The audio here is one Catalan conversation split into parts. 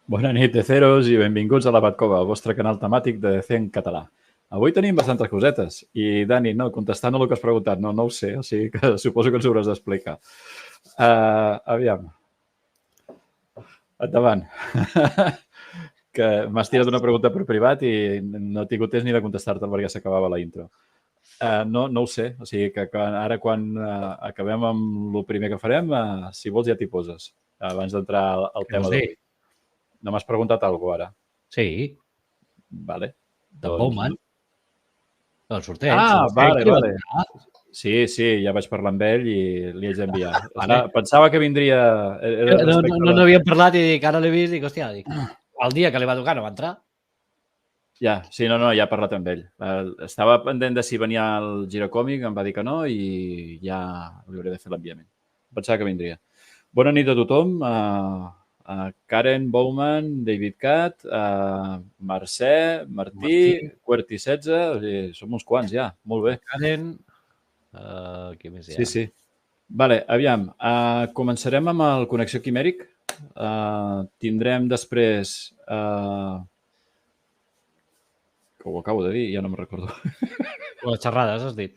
Bona nit, Eceros, i benvinguts a la Batcova, el vostre canal temàtic de DC en català. Avui tenim bastantes cosetes. I, Dani, no, contestant a el que has preguntat, no ho sé, o sigui que suposo que ens ho hauràs d'explicar. Aviam. Endavant. Que m'has tirat una pregunta per privat i no he tingut temps ni de contestar-te perquè s'acabava la intro. No ho sé, o sigui que ara quan acabem amb el primer que farem, si vols ja t'hi poses, abans d'entrar al tema d'avui. No m'has preguntat alguna cosa ara? Sí. Vale. De Bowman. El sorteig. Vale. Sí, ja vaig parlar amb ell i li haig d'enviar. Pensava que vindria... No n'havíem parlat i dic, ara l'he vist i dic, hòstia, el dia que li va tocar no va entrar. Ja he parlat amb ell. Estava pendent de si venia al Girocòmic, em va dir que no i ja li hauré de fer l'enviament. Pensava que vindria. Bona nit a tothom. Karen, Bowman, David Cat, Mercè, Martí, Querti 16, som uns quants ja, molt bé. Karen, qui més hi ha? Sí. Vale, aviam, començarem amb el Connexió Quimèric. Tindrem després... que ho acabo de dir, ja no me'n recordo. Les xerrades, has dit.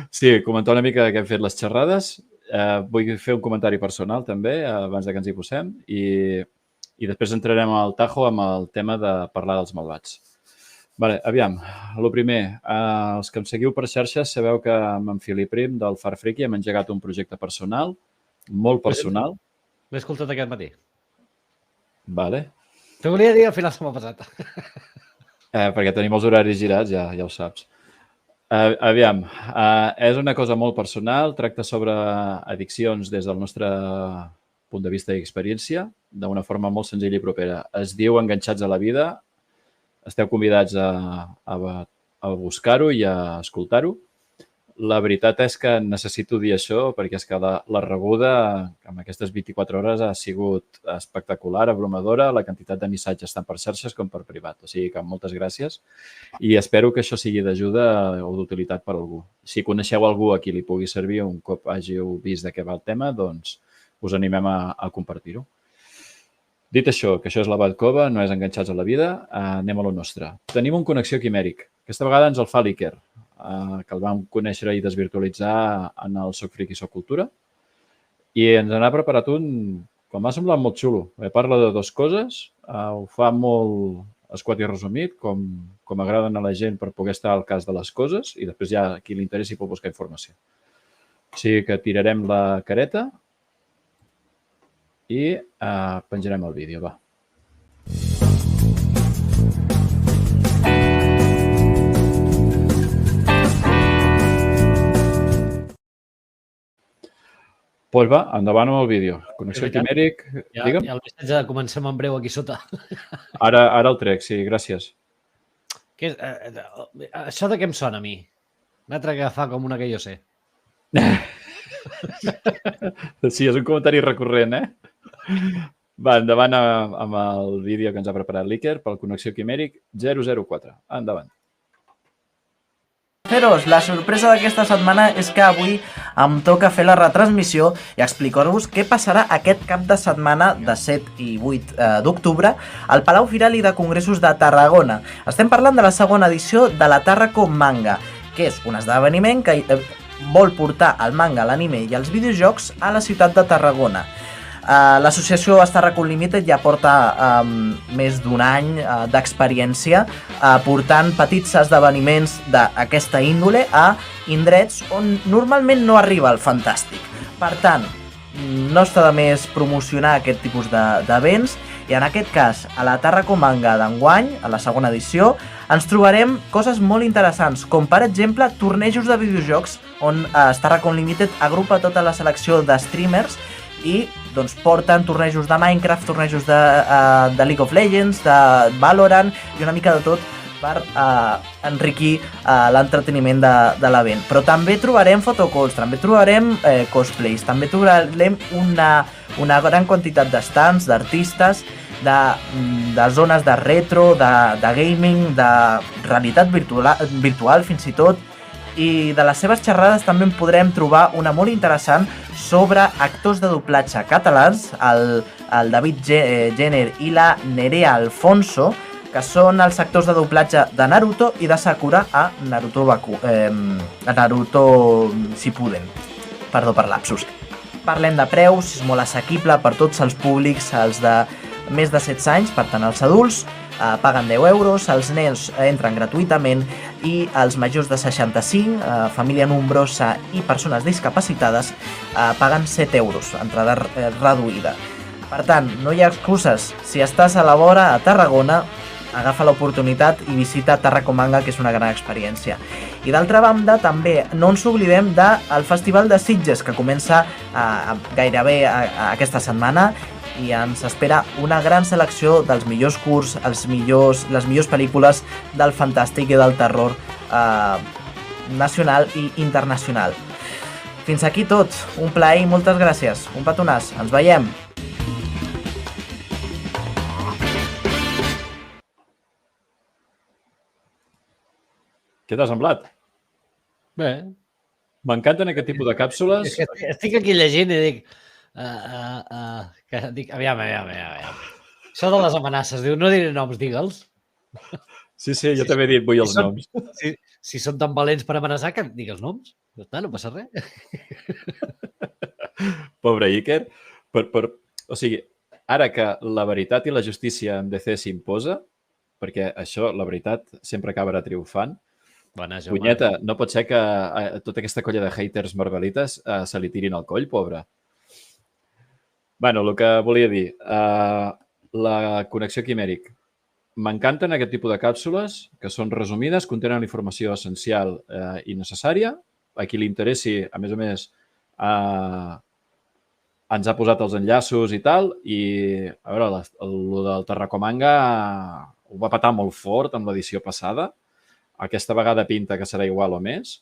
Sí, comentar una mica que hem fet les xerrades. Vull fer un comentari personal també, abans que ens hi posem, i després entrarem al tajo amb el tema de parlar dels malvats. Vale, aviam, el primer, els que em seguiu per xarxes sabeu que amb en Filiprim del Far Freaky hem engegat un projecte personal, molt personal. L'he escoltat aquest matí. Vale. T'ho volia dir al final se m'ha passat. Perquè tenim els horaris girats, ja ho saps. Aviam, és una cosa molt personal, tracta sobre addiccions des del nostre punt de vista i experiència, d'una forma molt senzilla i propera. Es diu Enganxats a la vida, esteu convidats a buscar-ho i a escoltar-ho. La veritat és que necessito dir això perquè és que la rebuda amb aquestes 24 hores ha sigut espectacular, abrumadora, la quantitat de missatges tant per xarxes com per privat. O sigui que moltes gràcies i espero que això sigui d'ajuda o d'utilitat per a algú. Si coneixeu algú a qui li pugui servir un cop hàgiu vist de què va el tema, doncs us animem a compartir-ho. Dit això, que això és la Batcova, no és Enganxats a la vida, anem a lo nostre. Tenim un Connexió Quimèric. Aquesta vegada ens el fa l'Iker, que el vam conèixer i desvirtualitzar en el Soc Friki, Soc Cultura. I ens n'ha preparat un que m'ha semblat molt xulo. Parla de dues coses, ho fa molt escuat i resumit, com agraden a la gent per poder estar al cas de les coses i després ja a qui li interessi pot buscar informació. O sigui que tirarem la careta i penjarem el vídeo, va. Doncs va, endavant amb el vídeo. Connexió Quimèric, digue'm. Ja el missatge de comencem en breu aquí sota. Ara el trec, sí, gràcies. Això de què em sona a mi? Un altre que fa com una que jo sé. Sí, és un comentari recurrent, Va, endavant amb el vídeo que ens ha preparat l'Iker pel Connexió Quimèric 004. Endavant. Feros, la sorpresa d'aquesta setmana és que avui em toca fer la retransmissió i explicar-vos què passarà aquest cap de setmana de 7 i 8 d'octubre al Palau Firal i de Congressos de Tarragona. Estem parlant de la segona edició de la Tarraco Manga, que és un esdeveniment que vol portar el manga, l'anime i els videojocs a la ciutat de Tarragona. L'associació Tarraco Unlimited ja porta més d'un any d'experiència portant petits esdeveniments d'aquesta índole a indrets on normalment no arriba el fantàstic. Per tant, no està de més promocionar aquest tipus d'events i en aquest cas, a la Tarraco Manga d'enguany, a la segona edició, ens trobarem coses molt interessants, com per exemple tornejos de videojocs on Tarraco Unlimited agrupa tota la selecció de streamers i doncs porten tornejos de Minecraft, tornejos de League of Legends, de Valorant i una mica de tot per enriquir l'entreteniment de l'event. Però també trobarem photocalls, també trobarem cosplays, també trobarem una gran quantitat d'estands, d'artistes, de zones de retro, de gaming, de realitat virtual fins i tot, I de les seves xerrades també en podrem trobar una molt interessant sobre actors de doblatge catalans, el David Jenner i la Nerea Alfonso, que són els actors de doblatge de Naruto i de Sakura a Naruto Shippuden. Perdó per lapsus. Parlem de preus, és molt assequible per tots els públics, els de més de 16 anys, per tant els adults, paguen 10 euros, els nens entren gratuïtament i els majors de 65, família nombrosa i persones discapacitades paguen 7 euros, entrada reduïda. Per tant, no hi ha excuses. Si estàs a la vora, a Tarragona, agafa l'oportunitat i visita Tarracomanga, que és una gran experiència. I d'altra banda, també no ens oblidem del Festival de Sitges, que comença gairebé aquesta setmana i ens espera una gran selecció dels millors curts, les millors pel·lícules del fantàstic i del terror nacional i internacional. Fins aquí tot. Un plaer i moltes gràcies. Un petonàs. Ens veiem. Què t'ha semblat? Bé. M'encanten aquest tipus de càpsules. És que estic aquí llegint i dic... Aviam. Això de les amenaces, diu, no diré noms, digue'ls. Sí, jo també he dit, vull els noms. Si són tan valents per amenaçar, que digues els noms. Ja està, no passa res. Pobre Iker. O sigui, ara que la veritat i la justícia en DC s'imposa, perquè això, la veritat, sempre acabarà triomfant, punyeta, no pot ser que tota aquesta colla de haters marvelites se li tirin al coll, pobre. Bueno, el que volia dir, la connexió quimèric. M'encanten aquest tipus de càpsules que són resumides, contenen la informació essencial i necessària. A qui li interessi, a més, ens ha posat els enllaços i tal. I, a veure, el del Tarracomanga ho va petar molt fort amb l'edició passada. Aquesta vegada pinta que serà igual o més,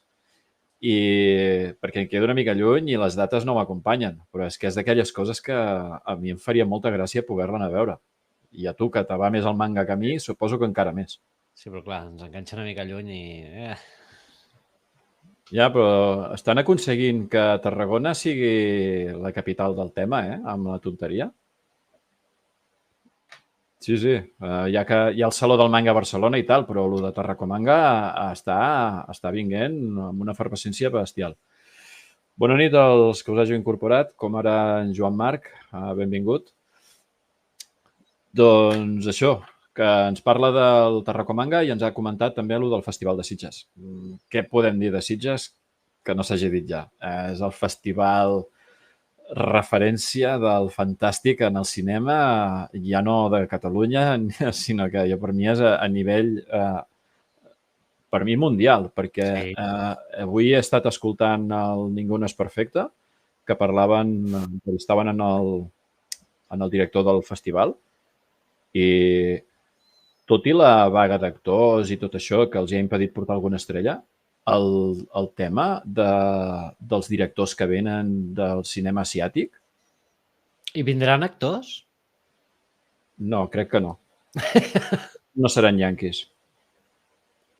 perquè em quedo una mica lluny i les dates no m'acompanyen, però és que és d'aquelles coses que a mi em faria molta gràcia poder-la anar a veure. I a tu, que te va més el manga que a mi, suposo que encara més. Sí, però clar, ens enganxa una mica lluny i... Ja, però estan aconseguint que Tarragona sigui la capital del tema, amb la tonteria. Sí, ja que hi ha el Saló del Manga a Barcelona i tal, però el de Tarracomanga està vinguent amb una efervescència bestial. Bona nit als que us hàgiu incorporat, com ara en Joan Marc, benvingut. Doncs això, que ens parla del Tarracomanga i ens ha comentat també el del Festival de Sitges. Què podem dir de Sitges que no s'hagi dit ja? És el festival referència del fantàstic en el cinema, ja no de Catalunya, sinó que per mi és a nivell, per mi, mundial, perquè avui he estat escoltant el Ningú no és perfecte, que estaven en el director del festival, i tot i la vaga d'actors i tot això que els ha impedit portar alguna estrella, el tema dels directors que venen del cinema asiàtic. I vindran actors? No, crec que no. No seran yanquis.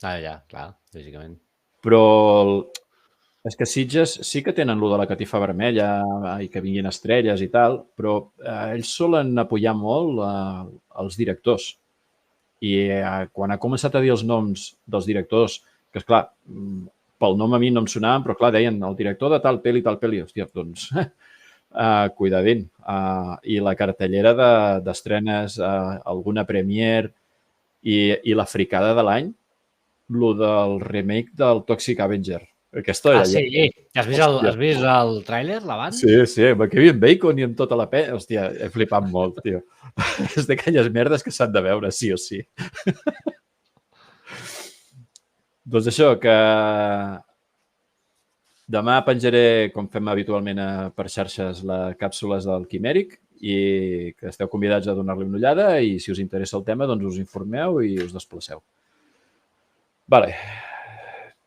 Ja, clar, lògicament. Però és que Sitges sí que tenen lo de la catifa vermella i que vinguin estrelles i tal, però ells solen apoyar molt els directors. I quan ha començat a dir els noms dels directors, que, esclar, pel nom a mi no em sonaven, però, clar, deien el director de tal pel·li, hòstia, doncs, cuidadín. I la cartellera d'estrenes, alguna premiere i la fricada de l'any, lo del remake del Toxic Avenger. Aquesta sí. Has vist el tràiler, l'abans? Sí, amb el Kevin Bacon i amb tota la Hòstia, he flipat molt, tio. És d'aquelles merdes que s'han de veure, sí o sí. Doncs això, que demà penjaré, com fem habitualment per xarxes, les càpsules del Quimèric i que esteu convidats a donar-li una ullada i si us interessa el tema, doncs us informeu i us desplaceu. Vale.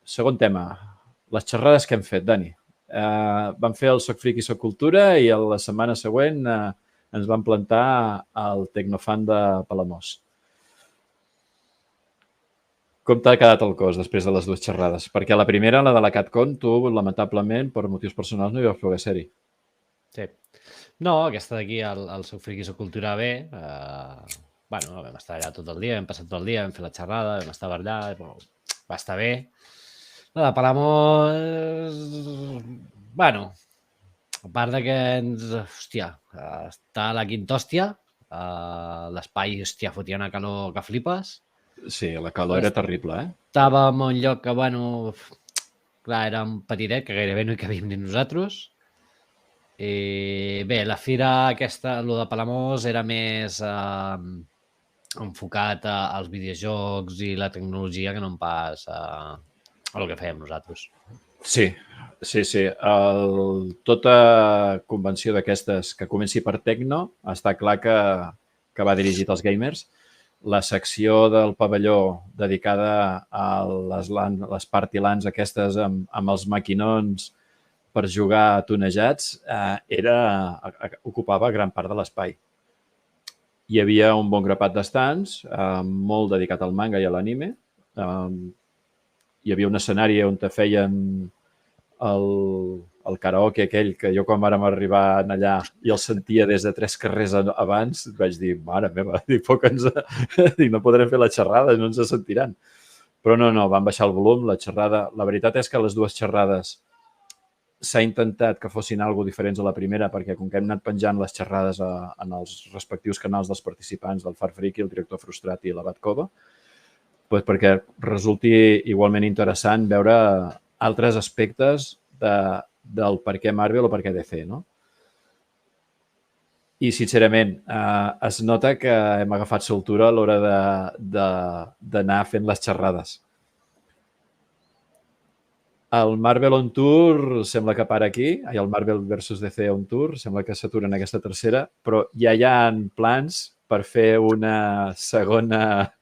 Segon tema, les xerrades que hem fet, Dani. Vam fer el Soc Fric i Soc Cultura i la setmana següent ens vam plantar al Tecnofan de Palamós. Com t'ha quedat el cos després de les dues xerrades? Perquè la primera, la de la CatCon, tu, lamentablement, per motius personals, no hi vas poder ser-hi. Sí. No, aquesta d'aquí, el seu friquis o cultura bé, bueno, vam estar allà tot el dia, vam passar tot el dia, vam fer la xerrada, vam estar allà, bueno, va estar bé. La de Palamós, bueno, a part de que hòstia, està a la quinta hòstia, l'espai, hòstia, fotia una calor que flipes. Sí, la calor era terrible, eh? Estàvem en un lloc que, bueno, clar, era un petitet, que gairebé no hi cabíem ni nosaltres. I bé, la fira aquesta, el de Palamós, era més enfocat als videojocs i la tecnologia que no pas a el que fèiem nosaltres. Sí. Tota convenció d'aquestes que comenci per Tecno està clar que va dirigit als gamers. La secció del pavelló dedicada a les party lands aquestes amb els maquinons per jugar tunejats ocupava gran part de l'espai. Hi havia un bon grapat d'estants, molt dedicat al manga i a l'anime. Hi havia un escenari on te feien el karaoke aquell que jo quan vàrem arribar allà i el sentia des de 3 carrers abans, vaig dir, mare meva, no podrem fer la xerrada, no ens sentiran. Però no, van baixar el volum, la xerrada. La veritat és que les dues xerrades s'ha intentat que fossin algo diferents a la primera perquè com que hem anat penjant les xerrades en els respectius canals dels participants del Far Friki, el director frustrat i la Batcova, doncs perquè resulti igualment interessant veure altres aspectes del per què Marvel o per què DC, no? I, sincerament, es nota que hem agafat soltura a l'hora d'anar fent les xerrades. El Marvel On Tour sembla que para aquí, el Marvel versus DC On Tour, sembla que s'atura en aquesta tercera, però ja hi ha plans per fer una segona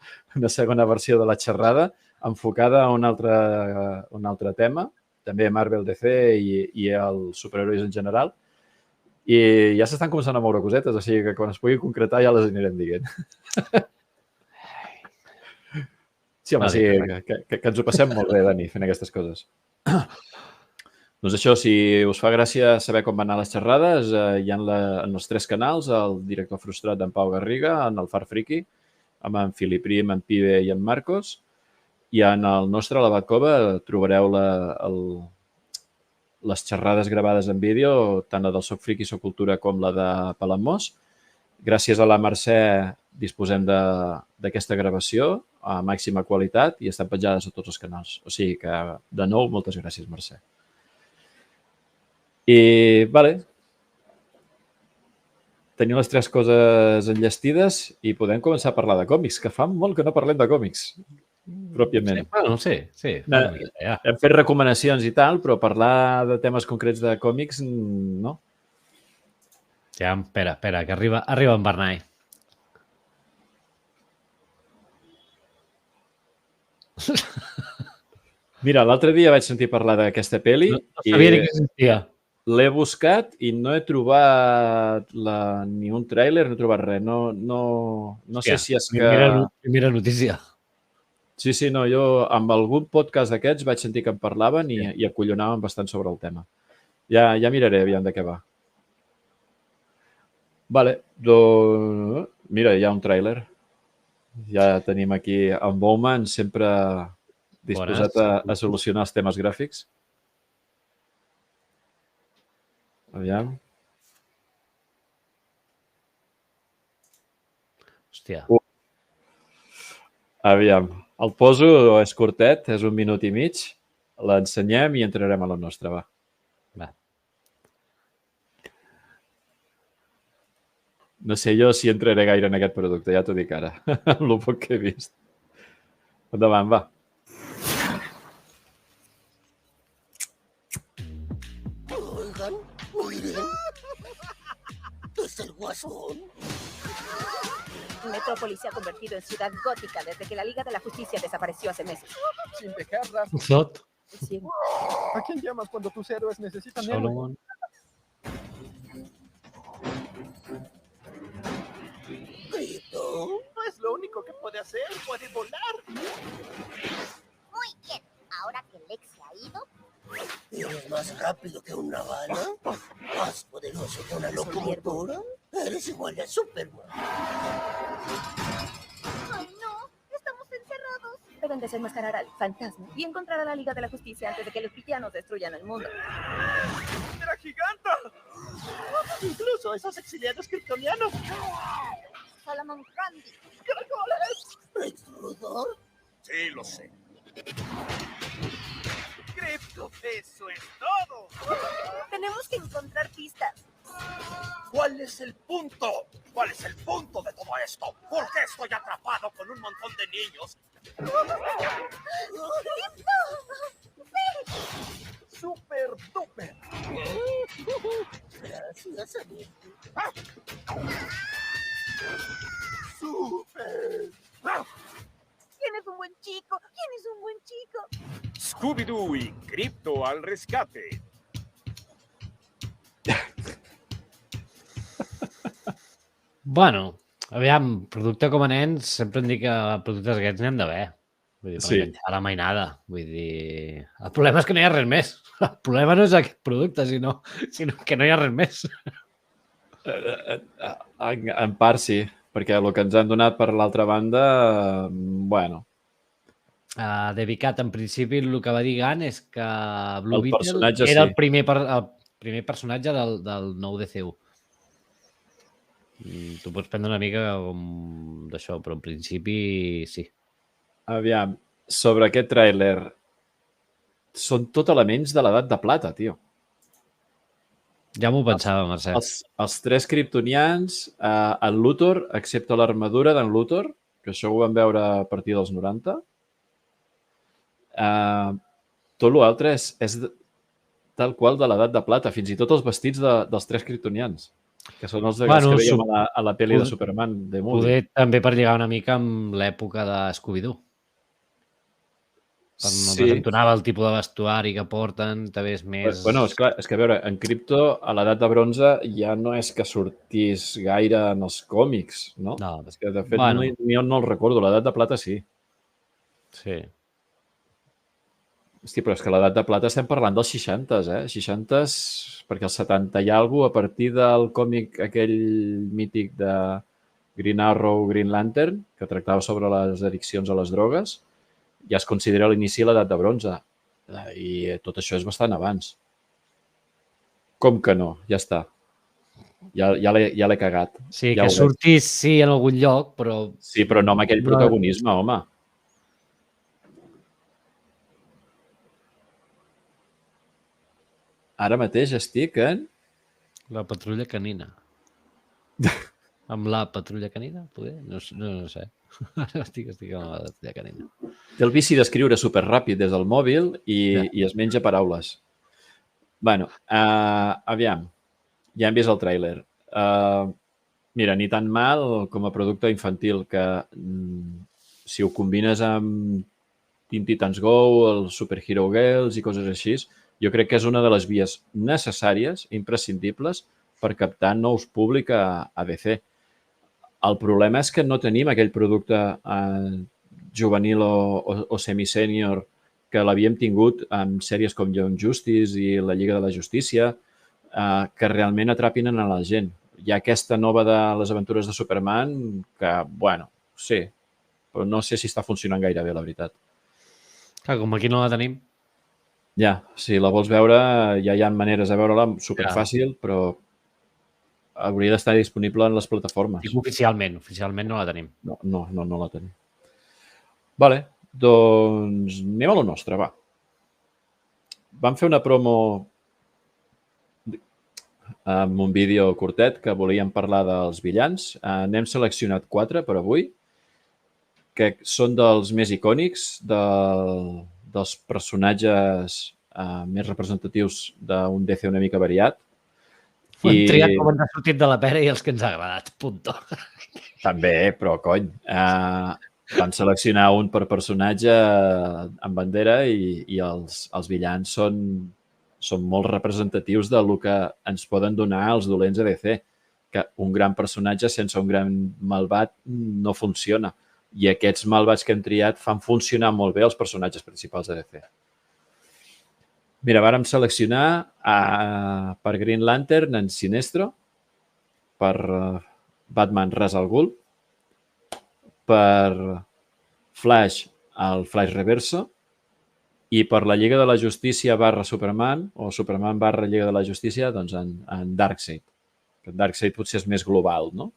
versió de la xerrada enfocada a un altre tema, també Marvel, DC i els superherois en general, i ja s'estan començant a moure cosetes, o sigui que quan es pugui concretar ja les anirem dient. Sí, home, sí, que ens ho passem molt bé, Dani, fent aquestes coses. Doncs això, si us fa gràcia saber com van anar les xerrades, hi ha en els 3 canals, el director frustrat d'en Pau Garriga, en el Far Friki, amb en Filip Prim, en Pibe i en Marcos, i en el nostre, a la Batcova, trobareu les xerrades gravades en vídeo, tant la del Soc Friki, Soc Cultura, com la de Palamós. Gràcies a la Mercè disposem d'aquesta gravació a màxima qualitat i estan penjades a tots els canals. O sigui que, de nou, moltes gràcies, Mercè. I, vale, tenim les 3 coses enllestides i podem començar a parlar de còmics, que fa molt que no parlem de còmics, pròpiament. Sí. Hem fet recomanacions i tal, però parlar de temes concrets de còmics, no. Ja, espera, que arriba en Bernai. Mira, l'altre dia vaig sentir parlar d'aquesta pel·li. No sabia ni que existia. L'he buscat i no he trobat ni un tràiler, no he trobat res. No sé si és que... Primera notícia. Sí, no, jo amb algun podcast d'aquests vaig sentir que en parlaven i acollonaven bastant sobre el tema. Ja miraré aviam de què va. Vale, doncs... Mira, hi ha un tràiler. Ja tenim aquí en Bowman, sempre disposat a solucionar els temes gràfics. Aviam. Hòstia. Aviam. El poso, és curtet, és 1 minut i mig. L'ensenyem i entrarem a la nostra, va. No sé jo si entraré gaire en aquest producte, ja t'ho dic ara, amb el poc que he vist. Endavant, va. Oigan, muy bien. ¿Es el Guasón? Metrópolis se ha convertido en ciudad gótica desde que la Liga de la Justicia desapareció hace meses. Sin dejar rastros. Zot. Sí. ¿A quién llamas cuando tus héroes necesitan héroes? Solomon. Grito. No es lo único que puede hacer. Puede volar. ¿Eres más rápido que una bala? ¿Más poderoso que una locomotora? Eres igual a Superman. ¡Ay, no! ¡Estamos encerrados! Deben desenmascarar al fantasma y encontrar a la Liga de la Justicia antes de que los villanos destruyan el mundo. ¡Era giganta! Incluso esos exiliados kryptonianos. Solomon Grundy. ¡Caracoles! ¿Lex Luthor? Sí, lo sé. Crypto, eso es todo. Tenemos que encontrar pistas. ¿Cuál es el punto? ¿Cuál es el punto de todo esto? ¿Por qué estoy atrapado con un montón de niños? ¡Super duper! Gracias, amigo. ¡Super! ¿Quién es un buen chico? ¿Quién es un buen chico? Scooby-Doo y Crypto al rescate. Bueno, aviam, producte com a nens, sempre em dic que productes aquests n'hi han d'haver. Vull dir, per Sí. enganxar la mainada. Vull dir, el problema és que no hi ha res més. El problema no és aquest producte, sinó que no hi ha res més. En part sí, perquè el que ens han donat per l'altra banda, bueno, Devicat, en principi, el que va dir Gunn és que Blue El Beetle personatge, era sí. el primer personatge del nou DCU. Tu pots prendre una mica com d'això, però en principi sí. aviam, sobre aquest tràiler, són tot elements de l'edat de plata, tio. Ja m'ho pensava, Mercè. Els tres kryptonians, el Luthor, excepte l'armadura d'en Luthor, que això ho vam veure a partir dels 90. Tot l'altre és tal qual de l'edat de plata, fins i tot els vestits dels tres kryptonians, que són els que veiem a la pel·li de Superman, de Movie. Poder també per lligar una mica amb l'època de Scooby-Doo. Per no desentonava el tipus de vestuari que porten, també és més... Bueno, és que a veure, en Crypto, a l'edat de bronze, ja no és que sortís gaire en els còmics, no? No. És que, de fet, ni jo no el recordo. L'edat de plata sí. Sí. Hosti, però és que l'edat de plata estem parlant dels 60s, 60s, perquè els 70 i alguna cosa, a partir del còmic aquell mític de Green Arrow, Green Lantern, que tractava sobre les addiccions a les drogues, ja es considera l'inici de l'edat de bronze. I tot això és bastant abans. Com que no? Ja està. Ja l'he cagat. Sí, ja que sortís, sí, en algun lloc, però... Sí, però no amb aquell protagonisme, home. Ara mateix estic en... La patrulla canina. Amb la patrulla canina, poder? No sé. Ara estic amb la patrulla canina. Té el vici d'escriure superràpid des del mòbil i es menja paraules. Bueno, aviam. Ja hem vist el tràiler. Mira, ni tan mal com a producte infantil, que si ho combines amb Teen Titans Go, el Super Hero Girls i coses així, jo crec que és una de les vies necessàries, imprescindibles, per captar nous públic a DC. El problema és que no tenim aquell producte juvenil o semi-sènior que l'havíem tingut amb sèries com Young Justice i la Lliga de la Justícia, que realment atrapin a la gent. Hi ha aquesta nova de les aventures de Superman que, bueno, sí, però no sé si està funcionant gaire bé, la veritat. Clar, com aquí no la tenim. Ja, si la vols veure, ja hi ha maneres de veure-la superfàcil, però hauria d'estar disponible en les plataformes. Dic oficialment no la tenim. No la tenim. Vale, doncs anem a lo nostre, va. Vam fer una promo amb un vídeo curtet que volíem parlar dels villans. N'hem seleccionat 4 per avui, que són dels més icònics, dels personatges més representatius d'un DC una mica variat. Ho hem triat com ens ha sortit de la pera i els que ens ha agradat, punto. També, però cony. Vam seleccionar un per personatge amb bandera i els villans són molt representatius del que ens poden donar els dolents a DC. Que un gran personatge sense un gran malvat no funciona. I aquests malvats que hem triat fan funcionar molt bé els personatges principals de DC. Mira, vàrem seleccionar per Green Lantern en Sinestro, per Batman Ra's al Ghul, per Flash el Flash Reverso i per la Lliga de la Justícia / Superman o Superman / Lliga de la Justícia, doncs en Darkseid. Darkseid potser és més global, no?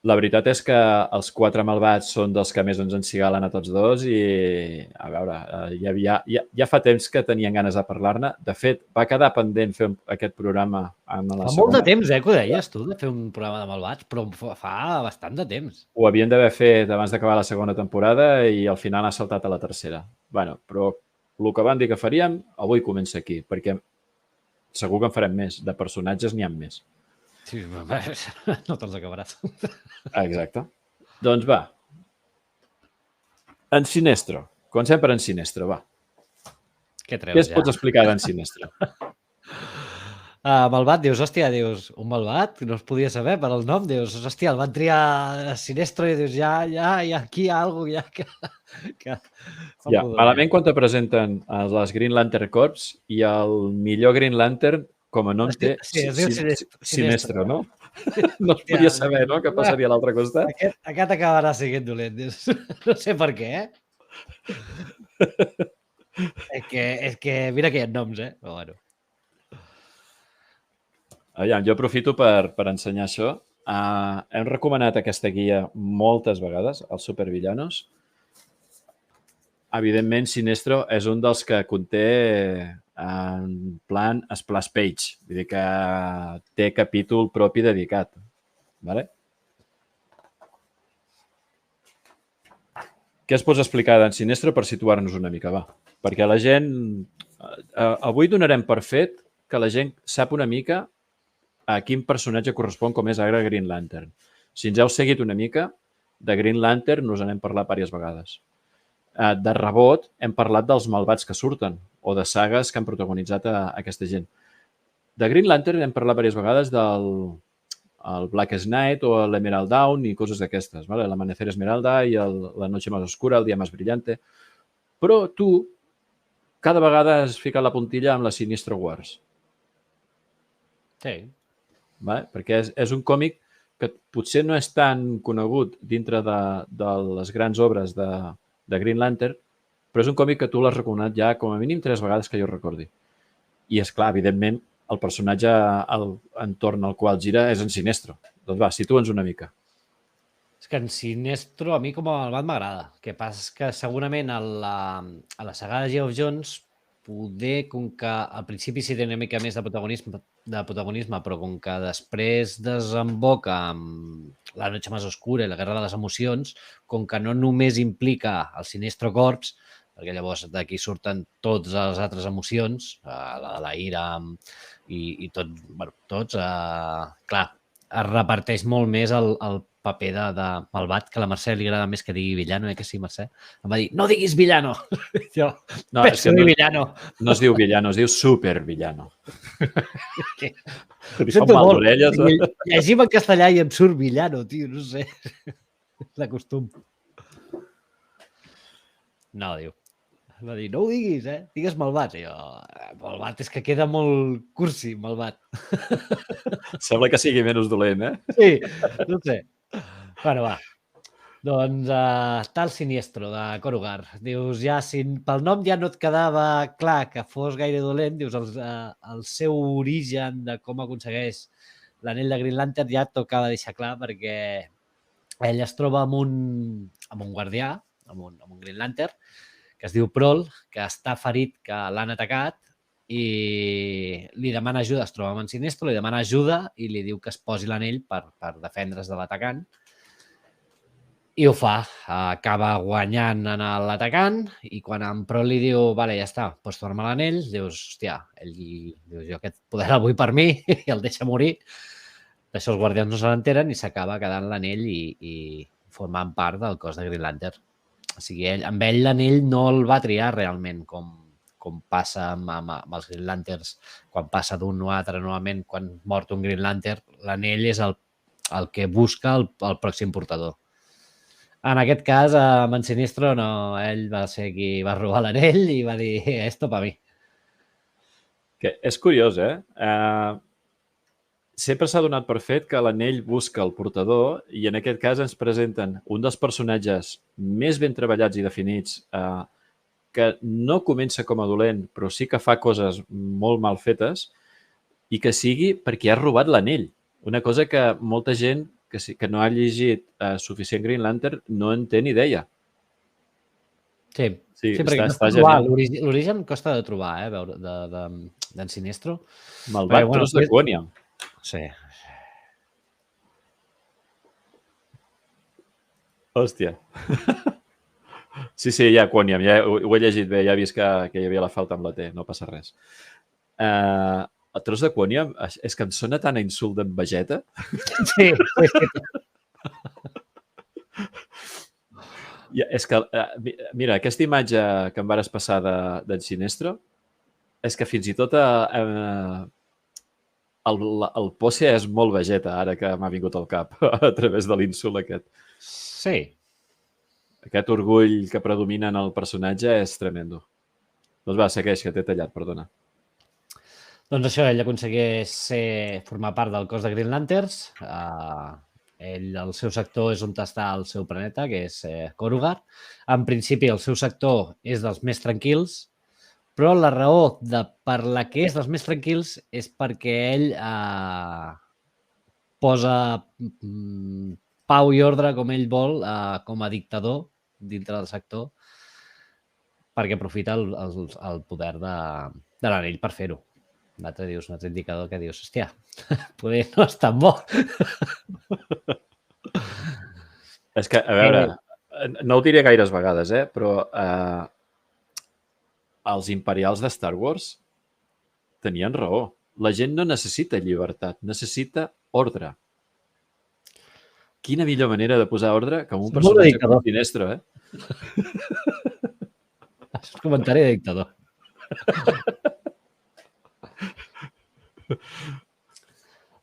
La veritat és que els 4 malvats són dels que més ens encigalen a tots dos i, a veure, ja fa temps que tenien ganes de parlar-ne. De fet, va quedar pendent fer aquest programa en la Fa segona. molt de temps, que ho deies tu, de fer un programa de malvats, però fa bastant de temps. Ho havien d'haver fet abans d'acabar la segona temporada i al final ha saltat a la tercera. Bueno, però el que van dir que faríem, avui comença aquí, perquè segur que en farem més. De personatges n'hi ha més. Sí, no te'ls acabaràs. Exacte. Doncs va. En Sinestro. Comencem per en Sinestro, va. Què Què treus es ja? pots explicar d'en Sinestro? Malvat, dius, hòstia, un malvat? No es podia saber per el nom, dius, hòstia, el van triar Sinestro i dius, ja, aquí hi ha alguna cosa que Ja, malament quan te presenten les Green Lantern Corps i el millor Green Lantern com a nom té Sí, es diu Sinestro, no? No es podia saber, no?, què passaria a l'altre costat. Aquest acabarà sent dolent, dius. No sé per què, És que mira que hi ha noms, però bueno. Aviam, jo aprofito per ensenyar això. Hem recomanat aquesta guia moltes vegades, els supervillanos. Evidentment, Sinestro és un dels que conté en plan splash page, vull dir que té capítol propi dedicat. Vale? Què es pots explicar d'en Sinestro per situar-nos una mica, va? Perquè la gent... Avui donarem per fet que la gent sap una mica a quin personatge correspon com és ara Green Lantern. Si ens heu seguit una mica, de Green Lantern us n'hem parlat diverses vegades. De rebot hem parlat dels malvats que surten o de sagues que han protagonitzat aquesta gent. De Green Lantern hem parlat diverses vegades del Blackest Night o l'Emerald Dawn i coses d'aquestes. ¿Vale? L'Amanecer Esmeralda i la Noche Más Oscura, el Dia Más Brillante. Però tu cada vegada has ficat la puntilla amb la Sinestro Wars. Sí. ¿Vale? Perquè és un còmic que potser no és tan conegut dintre de les grans obres de Green Lantern, però és un còmic que tu l'has recomanat ja com a mínim 3 vegades que jo recordi. I, és clar, evidentment, el personatge entorn al qual gira és en Sinestro. Doncs va, situa'ns una mica. És que en Sinestro a mi com a malvat m'agrada. El que passa és que segurament a la saga de Geoff Jones poder, com que al principi sí té una mica més de protagonisme, però com que després desemboca amb La Noche Más Oscura i La Guerra de les Emocions, com que no només implica el Sinestro Corps, perquè llavors d'aquí surten totes les altres emocions, la de la ira i tot, bueno, tots, clar, es reparteix molt més el paper de malvat, que a la Mercè li agrada més que digui villano, que sí, Mercè? Em va dir, no diguis villano! Jo, no, és que villano. No es diu villano, es diu supervillano. Li fa mal d'orelles. Llegim en castellà i em surt villano, tio, no sé. De costum. No, diu. Va dir, no ho diguis, digues malvat. I jo, malvat és que queda molt cursi, malvat. Sembla que sigui menys dolent, Sí, no sé. Bueno, va. Doncs tal Sinestro, de Korugar. Dius, ja, si pel nom ja no et quedava clar que fos gaire dolent, dius, el seu origen de com aconsegueix l'anell de Green Lantern ja et tocava deixar clar, perquè ell es troba amb un guardià, amb un Green Lantern, que es diu Prol, que està ferit, que l'han atacat, i li demana ajuda, es troba amb en Sinestro, li demana ajuda i li diu que es posi l'anell per defendre's de l'atacant. I ho fa, acaba guanyant en l'atacant i quan en Prol li diu, vale, ja està, pots tornar l'anell, dius, hòstia, ell diu, jo aquest poder el vull per mi i el deixa morir. D'això els guardians no se l'enteren i s'acaba quedant l'anell i formant part del cos de Green Lantern. O sigui, amb ell l'anell no el va triar realment, com passa amb els Green Lanterns, quan passa d'un o altre, normalment, quan mort un Green Lantern, l'anell és el que busca el pròxim portador. En aquest cas, amb en Sinistro, no, ell va ser qui va robar l'anell i va dir, esto pa mi. Que és curiós, eh? Sempre s'ha donat per fet que l'anell busca el portador i en aquest cas ens presenten un dels personatges més ben treballats i definits que no comença com a dolent, però sí que fa coses molt mal fetes i que sigui perquè ha robat l'anell. Una cosa que molta gent que no ha llegit suficient Green Lantern no en té ni idea. Sí, Sí, perquè està trobar genial. l'origen costa de trobar, d'en Sinestro. Malvat tros de Quoniam. Sí. Hòstia. Sí, ja, Quoniam, ja ho he llegit bé, ja he vist que hi havia la falta amb la T, no passa res. El tros de Quoniam és que em sona tant a insult d'en Vegeta. Sí. És que, mira, aquesta imatge que em vares passar d'en Sinestro, és que fins i tot el pose és molt Vegeta, ara que m'ha vingut al cap, a través de l'insult aquest. Sí. Aquest orgull que predomina en el personatge és tremendo. Doncs va, segueix, que t'he tallat, perdona. Doncs això, ell aconsegueix formar part del cos de Green Lanterns. El seu sector és on està el seu planeta, que és Korugar. En principi, el seu sector és dels més tranquils, però la raó per la que és dels més tranquils és perquè ell posa pau i ordre com ell vol, com a dictador dintre del sector, perquè aprofita el poder de l'anell per fer-ho. Un altre indicador que dius, hòstia, poder no és tan bo. És que, a veure, no ho diré gaires vegades, però els imperials de Star Wars tenien raó. La gent no necessita llibertat, necessita ordre. Quina millor manera de posar ordre que amb un personatge com Sinestro, Això és comentari de dictador.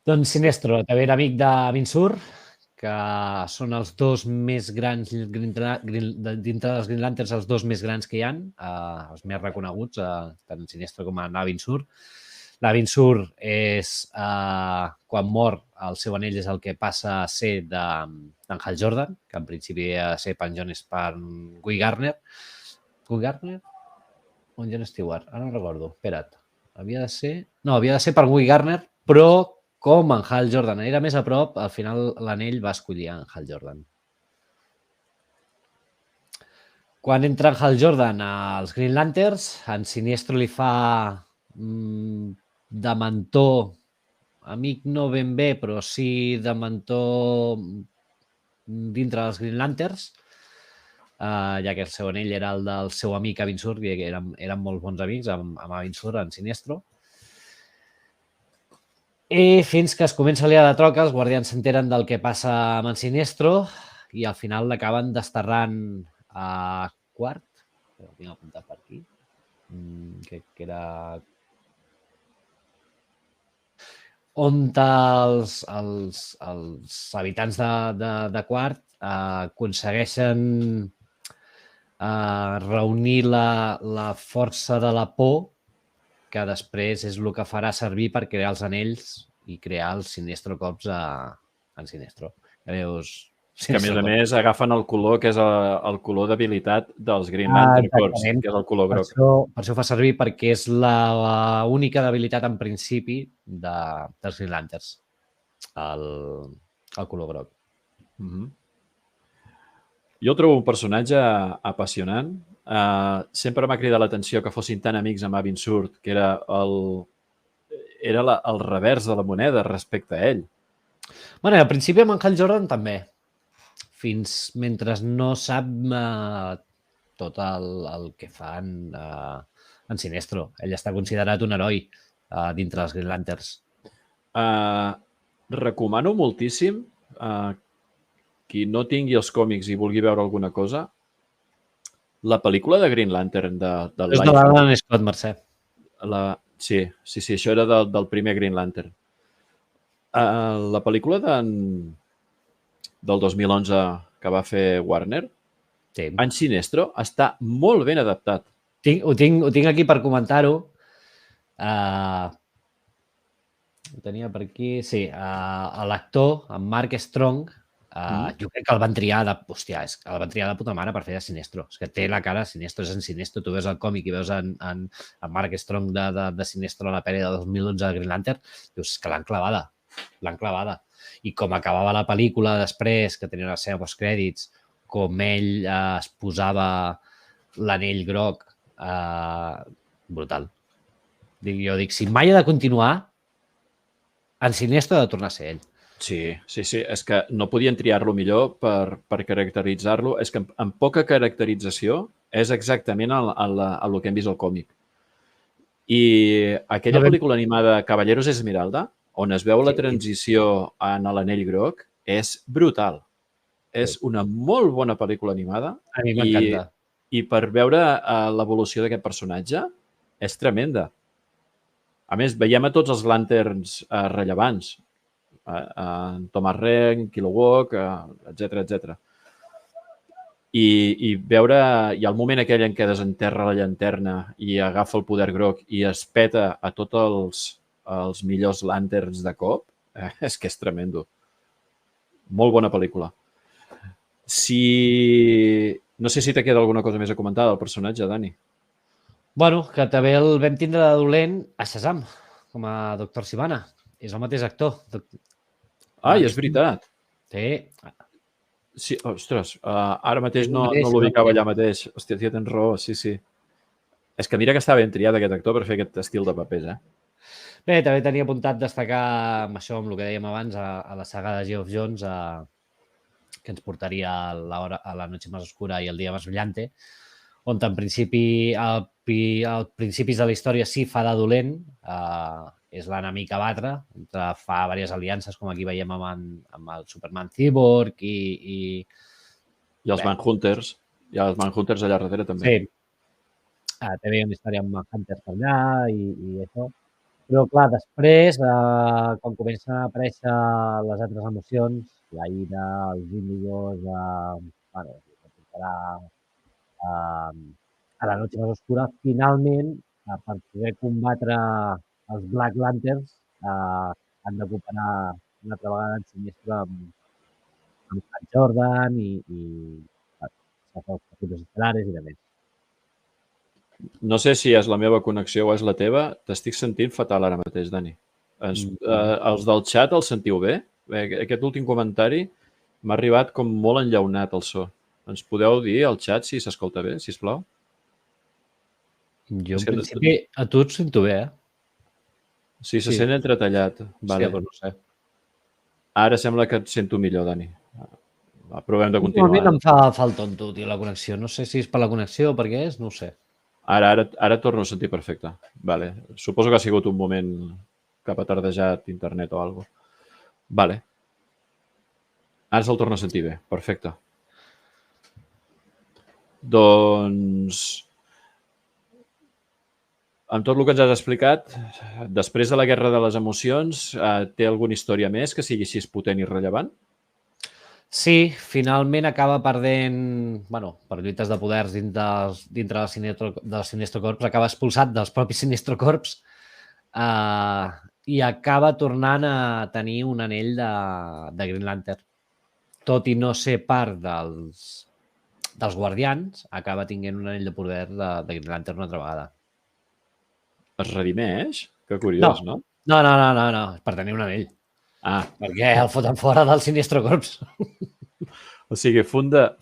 Doncs Sinestro, també era amic de Vinsur, que són els dos més grans, dintre dels Green Lanterns, els dos més grans que hi ha, els més reconeguts, tant Sinestro com Navinsur. Navinsur és, quan mor, el seu anell és el que passa a ser d'en Hal Jordan, que en principi havia de ser penjones per Guy Gardner. Guy Gardner? O John Stewart? Ara no recordo. Espera't. Havia de ser per Guy Gardner, però com en Hal Jordan era més a prop, al final l'anell va escollir en Hal Jordan. Quan entra en Hal Jordan als Green Lanterns, en Sinestro li fa de mentor, amic no ben bé, però sí de mentor dintre dels Green Lanterns, ja que el seu anell era el del seu amic Avinsur, i eren molt bons amics amb Avinsur, en Sinestro. I fins que es comença a liar de troca, els guardians s'enteren del que passa amb en Sinestro i al final l'acaben desterrant a Quart, ho tinc apuntat per aquí, que era on els habitants de Quart aconsegueixen reunir la força de la por, que després és el que farà servir per crear els anells i crear el Sinestro Corps en Sinestro. Que, a més, agafen el color que és el color d'habilitat dels Green Lantern Corps, que és el color groc. Per això fa servir perquè és l'única d'habilitat en principi dels Green Lanterns, el color groc. Jo el trobo un personatge apassionant. Sempre m'ha cridat l'atenció que fossin tan amics amb Avinsur, que era el revers de la moneda respecte a ell. Bueno, al principi amb en Hal Jordan també, mentre no sap tot el que fan en Sinestro. Ell està considerat un heroi dintre dels Green Lanterns. Recomano moltíssim qui no tingui els còmics i vulgui veure alguna cosa, la pel·lícula de Green Lantern del És de l'Alan Scott, Mercè. Sí, això era del primer Green Lantern. La pel·lícula del 2011 que va fer Warner, Sí. en Sinestro està molt ben adaptat. Ho tinc aquí per comentar-ho. Ho tenia per aquí. Sí, l'actor, en Mark Strong, jo crec que el van triar de... Hòstia, el van triar de puta mare per fer de Sinestro. És que té la cara de Sinestro, és en Sinestro. Tu veus el còmic i veus en Mark Strong de Sinestro a la pel·li de 2011 de Green Lantern, dius que l'han clavada. L'han clavada. I com acabava la pel·lícula després, que tenia la seva postcrèdits, com ell es posava l'anell groc, brutal. Jo dic, si mai ha de continuar, en Sinestro ha de tornar a ser ell. Sí. És que no podien triar-lo millor per caracteritzar-lo. És que amb poca caracterització és exactament el que hem vist al còmic. I aquella pel·lícula animada Caballeros Esmeralda, on es veu la transició en l'anell groc, és brutal. És una molt bona pel·lícula animada. A mi m'encanta. I per veure l'evolució d'aquest personatge és tremenda. A més, veiem a tots els Lanterns rellevants. En Thomas Ren, Kilowog, etc. I veure... Hi ha el moment aquell en què desenterra la llanterna i agafa el poder groc i es peta a tots els millors Lanterns de cop, és que és tremendo. Molt bona pel·lícula. No sé si te queda alguna cosa més a comentar del personatge, Dani. Bueno, que també el vam tindre de dolent a Shazam, com a Dr. Sivana. És el mateix actor. Ai, és veritat. Sí. Sí, ostres, ara mateix no l'ubicava allà mateix. Hòstia, tia, tens raó, sí. És que mira que està ben triat aquest actor per fer aquest estil de papers, Bé, també tenia apuntat destacar amb això, amb el que dèiem abans, a la saga de Geoff Jones, que ens portaria a la noche más oscura i el dia más brillante, on en principi, als principis de la història sí fa de dolent, és l'enemic a batre, fa diverses aliances, com aquí veiem amb el Superman Cyborg i els Manhunters. Hi ha els Manhunters allà darrere també. Sí. També hi ha una història amb Manhunters per allà i això. Però, clar, després, quan comencen a aparèixer les altres emocions, la ira, els índigos, bueno, a la noche más oscura, finalment, per poder combatre els Black Lanterns, han de cooperar una altra vegada en Sinestro amb Hal Jordan i els capítols estelares i demés. No sé si és la meva connexió o és la teva. T'estic sentint fatal ara mateix, Dani. Els del xat els sentiu bé? Aquest últim comentari m'ha arribat com molt enllaunat el so. Ens podeu dir al xat si s'escolta bé, sisplau? Jo, en principi, a tu et sento bé, Sí, se sent entretallat. Vale. Sí, però no sé. Ara sembla que et sento millor, Dani. Provem de continuar. Normalment em fa el tonto, tio, la connexió. No sé si és per la connexió o per què és, no ho sé. Ara torno a sentir perfecte. Vale. Suposo que ha sigut un moment que ha tardejat internet o alguna cosa. Vale. Ara se'l torno a sentir bé. Perfecte. Doncs, amb tot el que ens has explicat, després de la Guerra de les Emocions, té alguna història més que sigui així potent i rellevant? Sí, finalment acaba perdent, bueno, per lluites de poders dintre del Sinestro Corps, acaba expulsat dels propis Sinestro Corps i acaba tornant a tenir un anell de Green Lantern. Tot i no ser part dels Guardians, acaba tinguent un anell de poder de Green Lantern una altra vegada. Es redimeix? Que curiós, no? No, és per tenir un anell. Perquè el foten fora del Sinestro Corps. O sigui, funda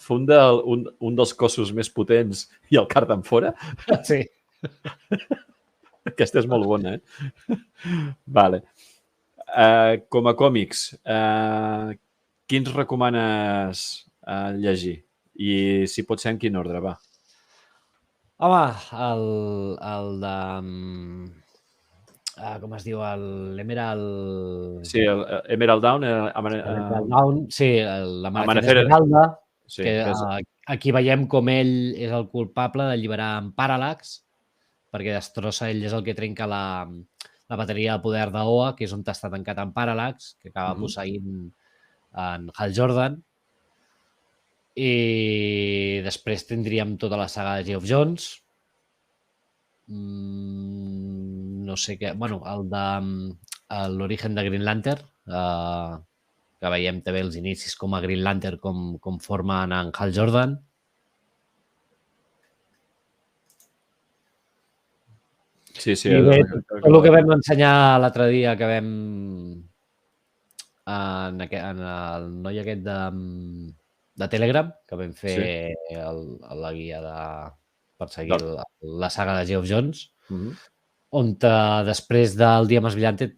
un dels cossos més potents i el carden fora? Sí. Aquesta és molt bona, Vale. Com a còmics, quins recomanes llegir? I si pot ser en quin ordre, va. Home, el de... com es diu? L'Emerald... Sí, Emerald Dawn. Emerald Dawn, sí, l'Amanecer Esmeralda, que aquí veiem com ell és el culpable d'alliberar en Parallax, perquè destrossa, ell és el que trenca la bateria de poder d'Oa, que és on està tancat en Parallax, que acaba posseint en Hal Jordan. I després tindríem tota la saga de Geoff Jones. No sé què... Bueno, el de l'origen de Green Lantern, que veiem també els inicis com a Green Lantern, com formen en Hal Jordan. Sí, sí. I bé, tot el que vam ensenyar l'altre dia, que vam... en el noi aquest de Telegram, que vam fer la guia per seguir la saga de Geoff Jones, on després del Dia Más Brillante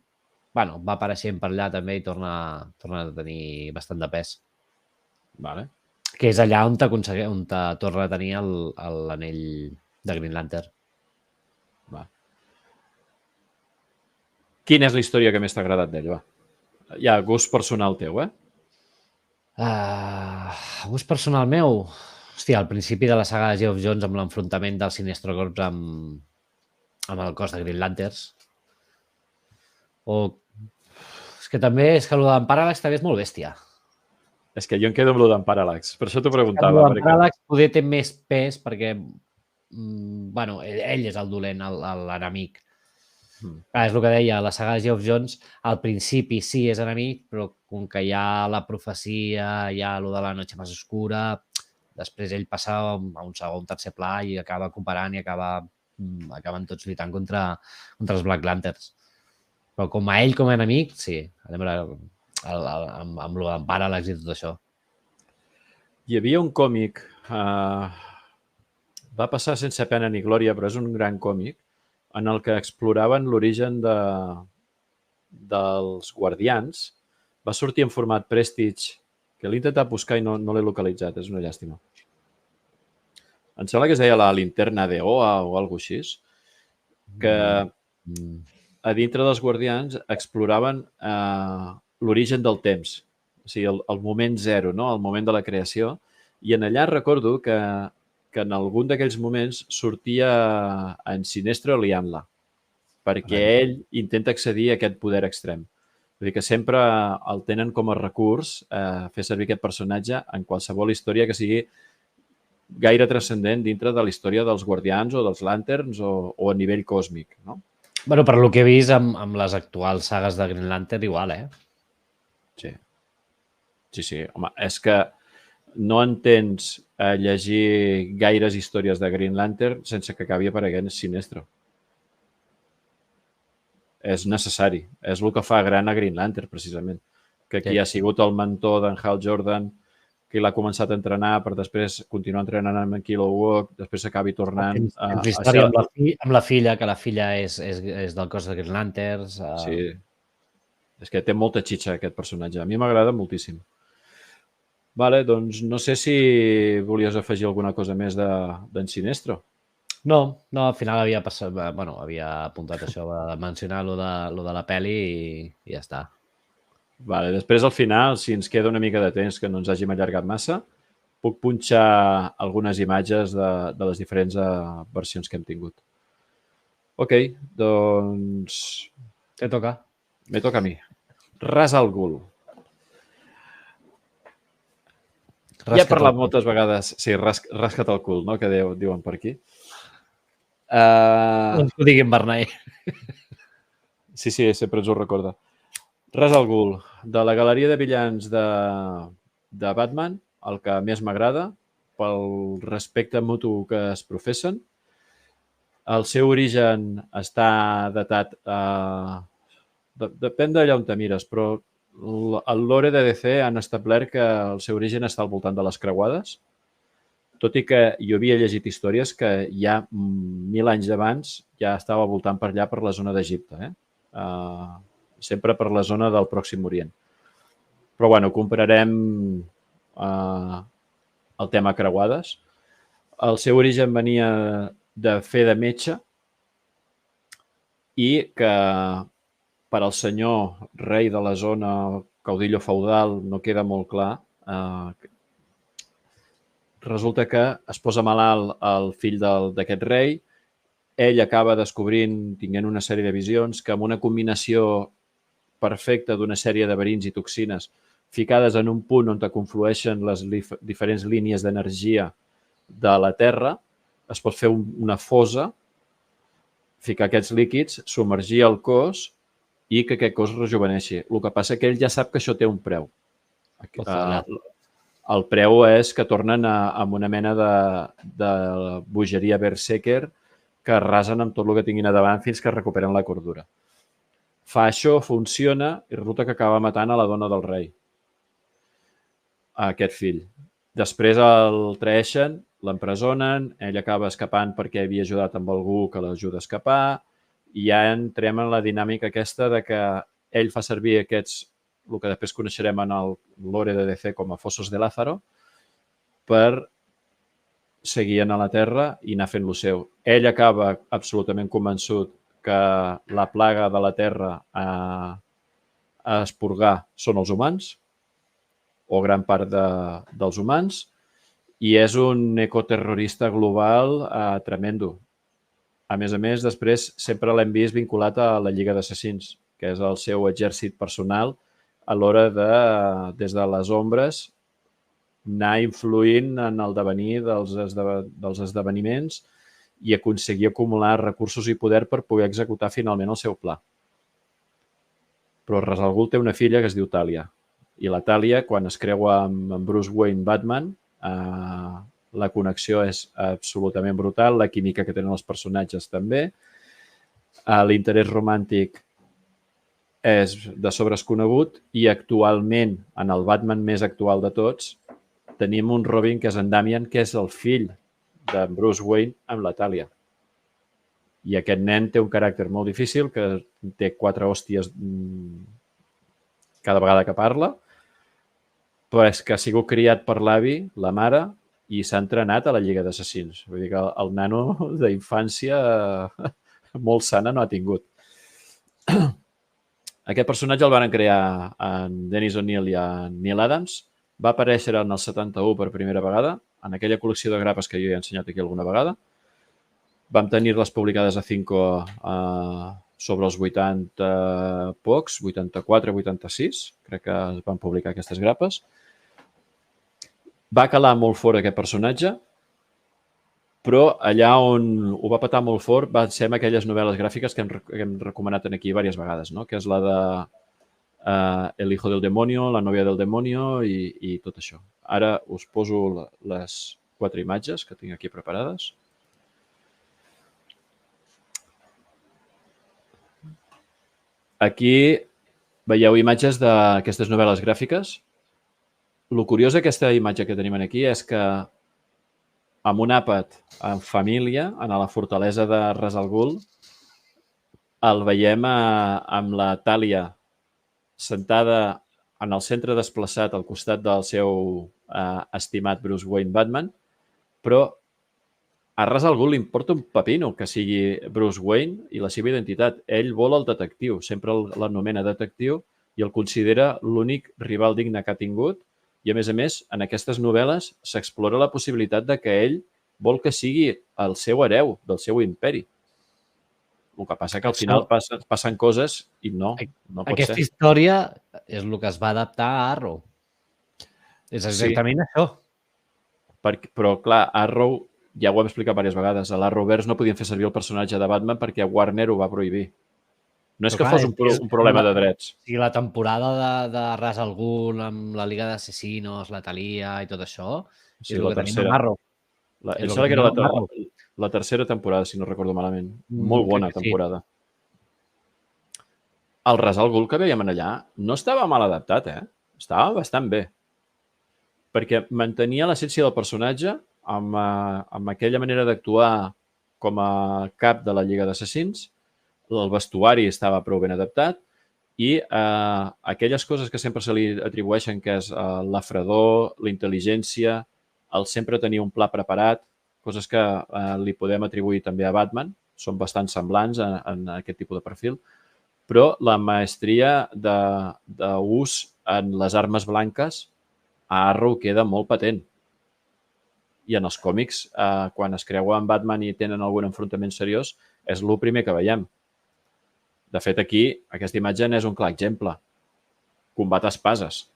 va apareixent per allà també i torna a tenir bastant de pes. Vale. Que és allà on torna a tenir l'anell de Green Lantern. Va. Quina és la història que més t'ha agradat d'ell? Ja, gust personal teu, Gust personal meu? Hòstia, al principi de la saga de Geoff Jones amb l'enfrontament del Sinestro Corps amb el cos de Green Lanterns. És que el d'en Parallax també és molt bèstia. És que jo em quedo amb el d'en Parallax, per això t'ho preguntava. El d'en Parallax poder té més pes perquè ell és el dolent, l'enemic. És el que deia, la saga de Geoff Jones al principi sí és enemic, però com que hi ha la profecia, hi ha allò de la noche més oscura, després ell passa a un segon, tercer pla i acaba cooperant i acaben tots lluitant contra els Black Lanterns. Però com a ell, com a enemic, sí. Amb el d'en Parallax i tot això. Hi havia un còmic, va passar sense pena ni glòria, però és un gran còmic, en el que exploraven l'origen dels Guardians. Va sortir en format Prestige, que l'he intentat buscar i no l'he localitzat, és una llàstima. Em sembla que es deia la Linterna de Oa o alguna cosa així, que a dintre dels Guardians exploraven l'origen del temps, o sigui, el moment zero, no? El moment de la creació, i en allà recordo que en algun d'aquells moments sortia en Sinestro liant-la, perquè ell intenta accedir a aquest poder extrem. Vull dir que sempre el tenen com a recurs fer servir aquest personatge en qualsevol història que sigui gaire transcendent dintre de la història dels Guardians o dels Lanterns o a nivell còsmic, no? Bueno, per lo que he vist amb les actuals sagues de Green Lantern, igual, Sí. Sí. Home, és que no entens llegir gaires històries de Green Lantern sense que acabi apareguent Sinestro. És necessari. És el que fa gran a Green Lantern, precisament. Que qui ha sigut el mentor d'en Hal Jordan, qui l'ha començat a entrenar per després continuar entrenant amb en Kilowog, després s'acabi tornant... història amb la filla, que la filla és del cos de Green Lanterns. Sí. És que té molta xitxa aquest personatge. A mi m'agrada moltíssim. Vale, doncs no sé si volies afegir alguna cosa més d'en Sinestro. No, al final havia apuntat això, de mencionar lo de la pel·li i ja està. Vale, després al final, si ens queda una mica de temps que no ens hàgim allargat massa, puc punxar algunes imatges de les diferents versions que hem tingut. Ok, doncs... Què toca? Me toca a mi. Ras al Ghul. Ja he parlat moltes vegades... Sí, rasca't el cul, no?, que diuen per aquí. No ens ho diguin Bernay. Sí, sempre ens ho recorda. Ras al Ghul, de la galeria de villans de Batman, el que més m'agrada, pel respecte mutu que es professen. El seu origen està datat... Depèn d'allà on te mires, però el lore de DC han establert que el seu origen està al voltant de les creuades, tot i que jo havia llegit històries que ja 1000 anys abans ja estava voltant per allà, per la zona d'Egipte, sempre per la zona del Pròxim Orient. Però, bueno, compararem el tema creuades. El seu origen venia de fer de metge i que per al senyor rei de la zona, caudillo feudal, no queda molt clar. Resulta que es posa malalt el fill d'aquest rei, ell acaba descobrint, tinguent una sèrie de visions, que amb una combinació perfecta d'una sèrie de verins i toxines ficades en un punt on te conflueixen les diferents línies d'energia de la Terra, es pot fer una fosa, ficar aquests líquids, submergir el cos i que aquest cos rejuveneixi. El que passa que ell ja sap que això té un preu. El preu és que tornen amb una mena de bogeria berserker que arrasen amb tot el que tinguin a davant fins que recuperen la cordura. Fa això, funciona i resulta que acaba matant a la dona del rei, a aquest fill. Després el traeixen, l'empresonen, ell acaba escapant perquè havia ajudat amb algú que l'ajuda a escapar i ja entrem en la dinàmica aquesta de que ell fa servir aquests, el que després coneixerem en el lore de DC com a Fossos de Lázaro, per seguir a la Terra i anar fent lo seu. Ell acaba absolutament convençut que la plaga de la Terra a expurgar són els humans, o gran part dels humans, i és un ecoterrorista global tremendo. A més, després sempre l'hem vist vinculat a la Lliga d'Assassins, que és el seu exèrcit personal a l'hora de, des de les ombres, anar influint en el devenir dels esdeveniments i aconseguir acumular recursos i poder per poder executar finalment el seu pla. Però Ra's al Ghul té una filla que es diu Talia. I la Talia, quan es creua amb Bruce Wayne Batman, la connexió és absolutament brutal, la química que tenen els personatges també. L'interès romàntic és de sobres conegut i actualment, en el Batman més actual de tots, tenim un Robin que és en Damian, que és el fill de Bruce Wayne amb la Talia. I aquest nen té un caràcter molt difícil, que té 4 hòsties cada vegada que parla, però és que ha sigut criat per l'avi, la mare, i s'ha entrenat a la Lliga d'Assassins. Vull dir que el nano d'infància molt sana no ha tingut. Aquest personatge el van crear en Dennis O'Neil i en Neil Adams. Va aparèixer en el 71 per primera vegada, en aquella col·lecció de grapes que jo he ensenyat aquí alguna vegada. Vam tenir-les publicades a Cinco sobre els 80 pocs, 84, 86, crec que es van publicar aquestes grapes. Va calar molt fort aquest personatge, però allà on ho va petar molt fort va ser amb aquelles novel·les gràfiques que hem recomanat aquí diverses vegades, no? Que és la de El hijo del demonio, la novia del demonio i tot això. Ara us poso les 4 imatges que tinc aquí preparades. Aquí veieu imatges d'aquestes novel·les gràfiques. El curiós d'aquesta imatge que tenim aquí és que amb un àpat en família, a la fortalesa de Ra's al Ghul, el veiem amb la Talia sentada en el centre desplaçat al costat del seu estimat Bruce Wayne Batman, però a Ra's al Ghul li importa un pepino que sigui Bruce Wayne i la seva identitat. Ell vol el detectiu, sempre l'anomena detectiu i el considera l'únic rival digne que ha tingut. I, a més, en aquestes novel·les s'explora la possibilitat de que ell vol que sigui el seu hereu del seu imperi. El que passa que al final passen coses i no pot ser. Aquesta història és el que es va adaptar a Arrow. És exactament això. Però, clar, Arrow, ja ho hem explicat diverses vegades, a l'Arrowverse no podien fer servir el personatge de Batman perquè Warner ho va prohibir. No és que fos un problema de drets. I la temporada de Ra's al Ghul amb la Liga d'Assassinos, la Thalia i tot això, és el que tenim amb Arrow. Em sembla que era la tercera temporada, si no recordo malament. Molt bona temporada. El Ra's al Ghul que veiem allà no estava mal adaptat, Estava bastant bé. Perquè mantenia l'essència del personatge amb aquella manera d'actuar com a cap de la Lliga d'Assassins. El vestuari estava prou ben adaptat i aquelles coses que sempre se li atribueixen, que és la fredor, la intel·ligència, el sempre tenir un pla preparat, coses que li podem atribuir també a Batman, són bastant semblants en aquest tipus de perfil, però la maestria d'ús en les armes blanques a Arrow queda molt patent. I en els còmics, quan es creuen Batman i tenen algun enfrontament seriós, és el primer que veiem. De fet, aquí, aquesta imatge n'és un clar exemple. Combat a espases.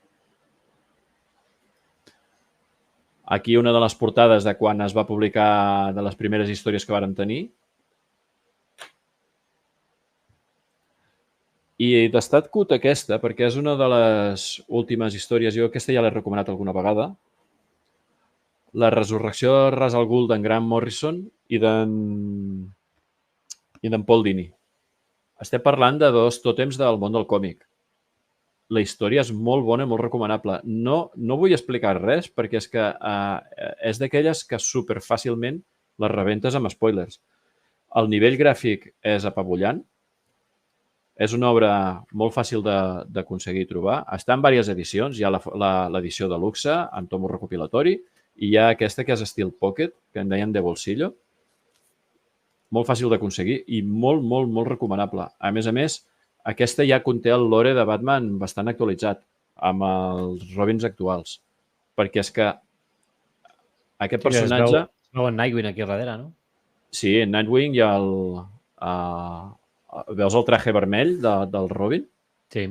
Aquí una de les portades de quan es va publicar, de les primeres històries que vàrem tenir. I d'estat cut aquesta, perquè és una de les últimes històries, jo aquesta ja l'he recomanat alguna vegada, la resurrecció de Ra's al Ghul d'en Grant Morrison i d'en Paul Dini. Estem parlant de dos tòtems del món del còmic. La història és molt bona i molt recomanable. No vull explicar res perquè és que és d'aquelles que superfàcilment les rebentes amb spoilers. El nivell gràfic és apabullant. És una obra molt fàcil d'aconseguir i trobar. Està en diverses edicions. Hi ha l'edició de luxe, en tomo recopilatori, i hi ha aquesta que és estil pocket, que en deien de bolsillo. Molt fàcil d'aconseguir i molt, molt, molt recomanable. A més, aquesta ja conté el lore de Batman bastant actualitzat, amb els Robins actuals. Perquè és que aquest personatge... Es veu en Nightwing aquí darrere, no? Sí, en Nightwing hi ha el... veus el traje vermell del Robin? Sí.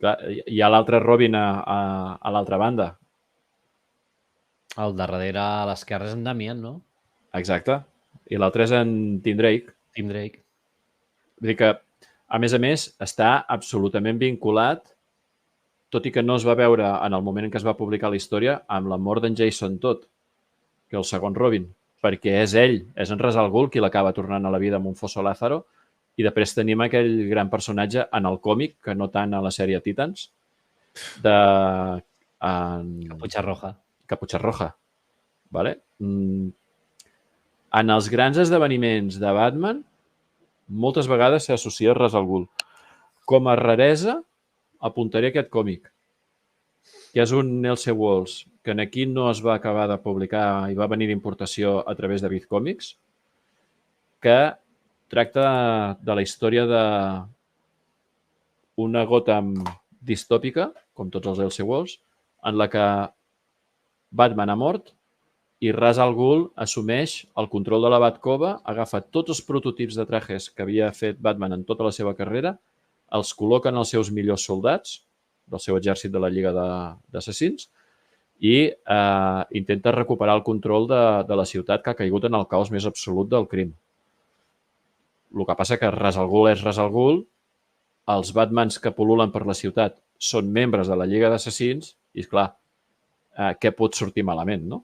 Clar, hi ha l'altre Robin a l'altra banda. El darrere a l'esquerra és en Damian, no? Exacte. I l'altre és en Tim Drake. Tim Drake. Vull dir que, a més, està absolutament vinculat, tot i que no es va veure en el moment en què es va publicar la història, amb la mort d'en Jason Todd, que és el segon Robin, perquè és ell, és en Ra's al Ghul qui l'acaba tornant a la vida amb un Fosso Lázaro, i després tenim aquell gran personatge en el còmic, que no tant a la sèrie Titans, de... Caputxa Roja. Caputxa Roja. Vale? En els grans esdeveniments de Batman, moltes vegades s'associa Ra's al Ghul. Com a raresa, apuntaré aquest còmic, que és un Nelson Walls, que aquí no es va acabar de publicar i va venir d'importació a través de Viz Comics, que tracta de la història d'una Gotham distòpica, com tots els Elseworlds Walls, en la que Batman ha mort i Ra's al Ghul assumeix el control de la Batcova, agafa tots els prototips de trajes que havia fet Batman en tota la seva carrera, els col·loca en els seus millors soldats del seu exèrcit de la Lliga d'Assassins i intenta recuperar el control de la ciutat que ha caigut en el caos més absolut del crim. El que passa que Ra's al Ghul és Ra's al Ghul, els Batmans que pol·lulen per la ciutat són membres de la Lliga d'Assassins i, esclar, què pot sortir malament, no?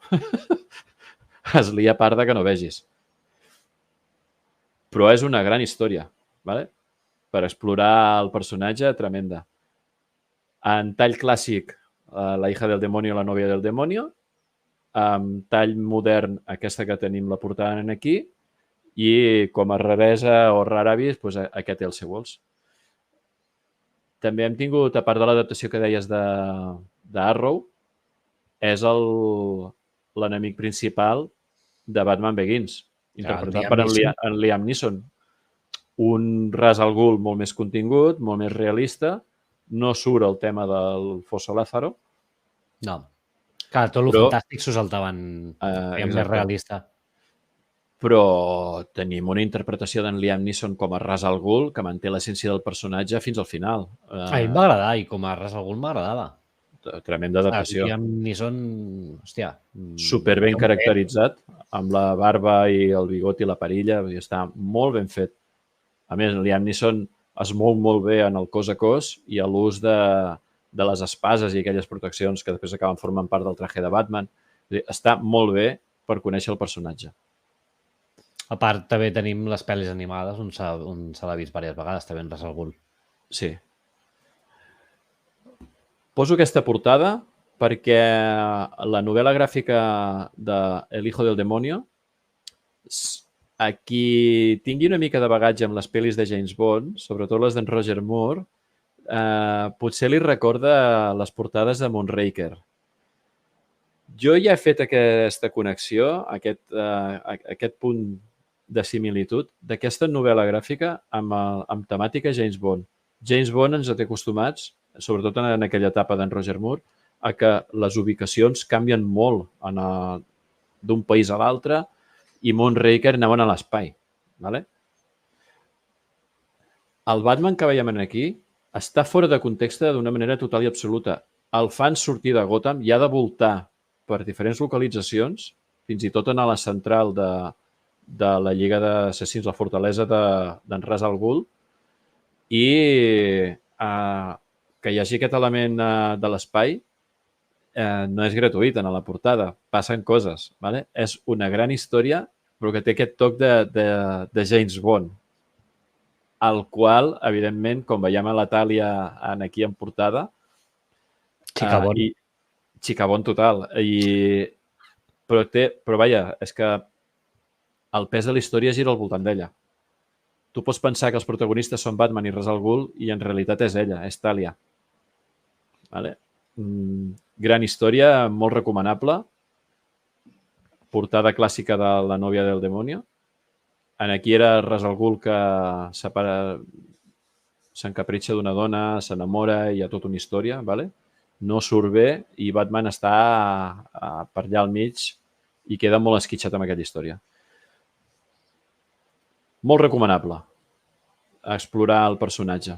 Es lia parda que no vegis. Però és una gran història, ¿vale? Per explorar el personatge, tremenda. En tall clàssic, La hija del demonio, la novia del demonio. En tall modern, aquesta que tenim la portada aquí. I com a raresa o raravis, doncs aquest Elseworlds. També hem tingut, a part de l'adaptació que deies d'Arrow, és l'enemic principal de Batman Begins, interpretat per en Liam Neeson. Un Ra's al Ghul molt més contingut, molt més realista, no surt el tema del Fosso Lázaro. No. Clar, tot el fantàstic s'ho saltaven més realista. Però tenim una interpretació d'en Liam Neeson com a Ra's al Ghul que manté l'essència del personatge fins al final. A mi em va agradar i com a Ra's al Ghul m'agradava. Tremenda adaptació. Liam Neeson, hòstia... Superben caracteritzat, amb la barba i el bigot i la perilla, està molt ben fet. A més, Liam Neeson es mou molt bé en el cos a cos i a l'ús de les espases i aquelles proteccions que després acaben formant part del traje de Batman. Està molt bé per conèixer el personatge. A part, també tenim les pel·lis animades on se l'ha vist diverses vegades, també en Ra's al Ghul. Sí. Poso aquesta portada perquè la novel·la gràfica de El hijo del demonio, a qui tingui una mica de bagatge amb les pel·lis de James Bond, sobretot les d'en Roger Moore, potser li recorda les portades de Moonraker. Jo ja he fet aquesta connexió, aquest punt de similitud d'aquesta novel·la gràfica amb temàtica James Bond. James Bond ens té acostumats, sobretot en aquella etapa d'en Roger Moore, a que les ubicacions canvien molt d'un país a l'altre i Moonraker anaven a l'espai. El Batman que veiem aquí està fora de context d'una manera total i absoluta. El fan sortir de Gotham i ha de voltar per diferents localitzacions, fins i tot en la central de la Lliga d'Assassins, la fortalesa d'en Ra's al Ghul, i que hi hagi aquest element de l'espai no és gratuït en la portada, passen coses. ¿vale? És una gran història, però que té aquest toc de James Bond, el qual, evidentment, com veiem a la Tàlia aquí en portada, Xicabon. Xicabon total. Però vaja, és que el pes de la història gira al voltant d'ella. Tu pots pensar que els protagonistes són Batman i Ra's al Ghul i en realitat és ella, és Tàlia. Vale? Gran història, molt recomanable. Portada clàssica de La novia del demonio. Aquí era Ra's al Ghul que s'encapritxa d'una dona, s'enamora i hi ha tota una història, ¿vale? No surt bé i Batman està per allà al mig i queda molt esquitxat amb aquella història. Molt recomanable explorar el personatge.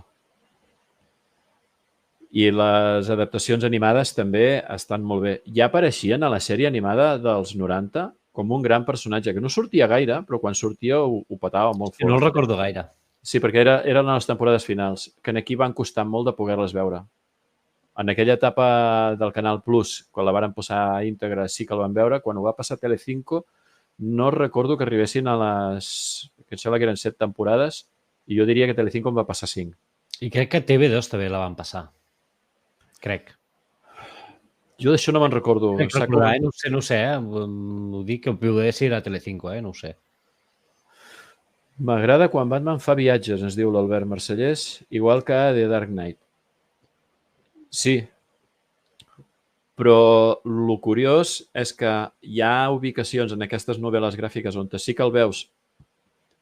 I les adaptacions animades també estan molt bé. Ja apareixien a la sèrie animada dels 90 com un gran personatge, que no sortia gaire, però quan sortia ho petava molt fort. No el recordo gaire. Sí, perquè eren les temporades finals, que aquí van costar molt de poder-les veure. En aquella etapa del Canal Plus, quan la varen posar íntegra, sí que el van veure. Quan ho va passar a Telecinco, no recordo que arribessin a les... que em sembla que eren 7 temporades, i jo diria que Telecinco en va passar 5. I crec que TV2 també la van passar. Crec. Jo d'això no me'n recordo. Crec recordar, no ho sé, ho dic que poder ser a Telecinco, no ho sé. M'agrada quan Batman fa viatges, ens diu l'Albert Marcellers, igual que The Dark Knight. Sí, però el curiós és que hi ha ubicacions en aquestes novel·les gràfiques on sí que el veus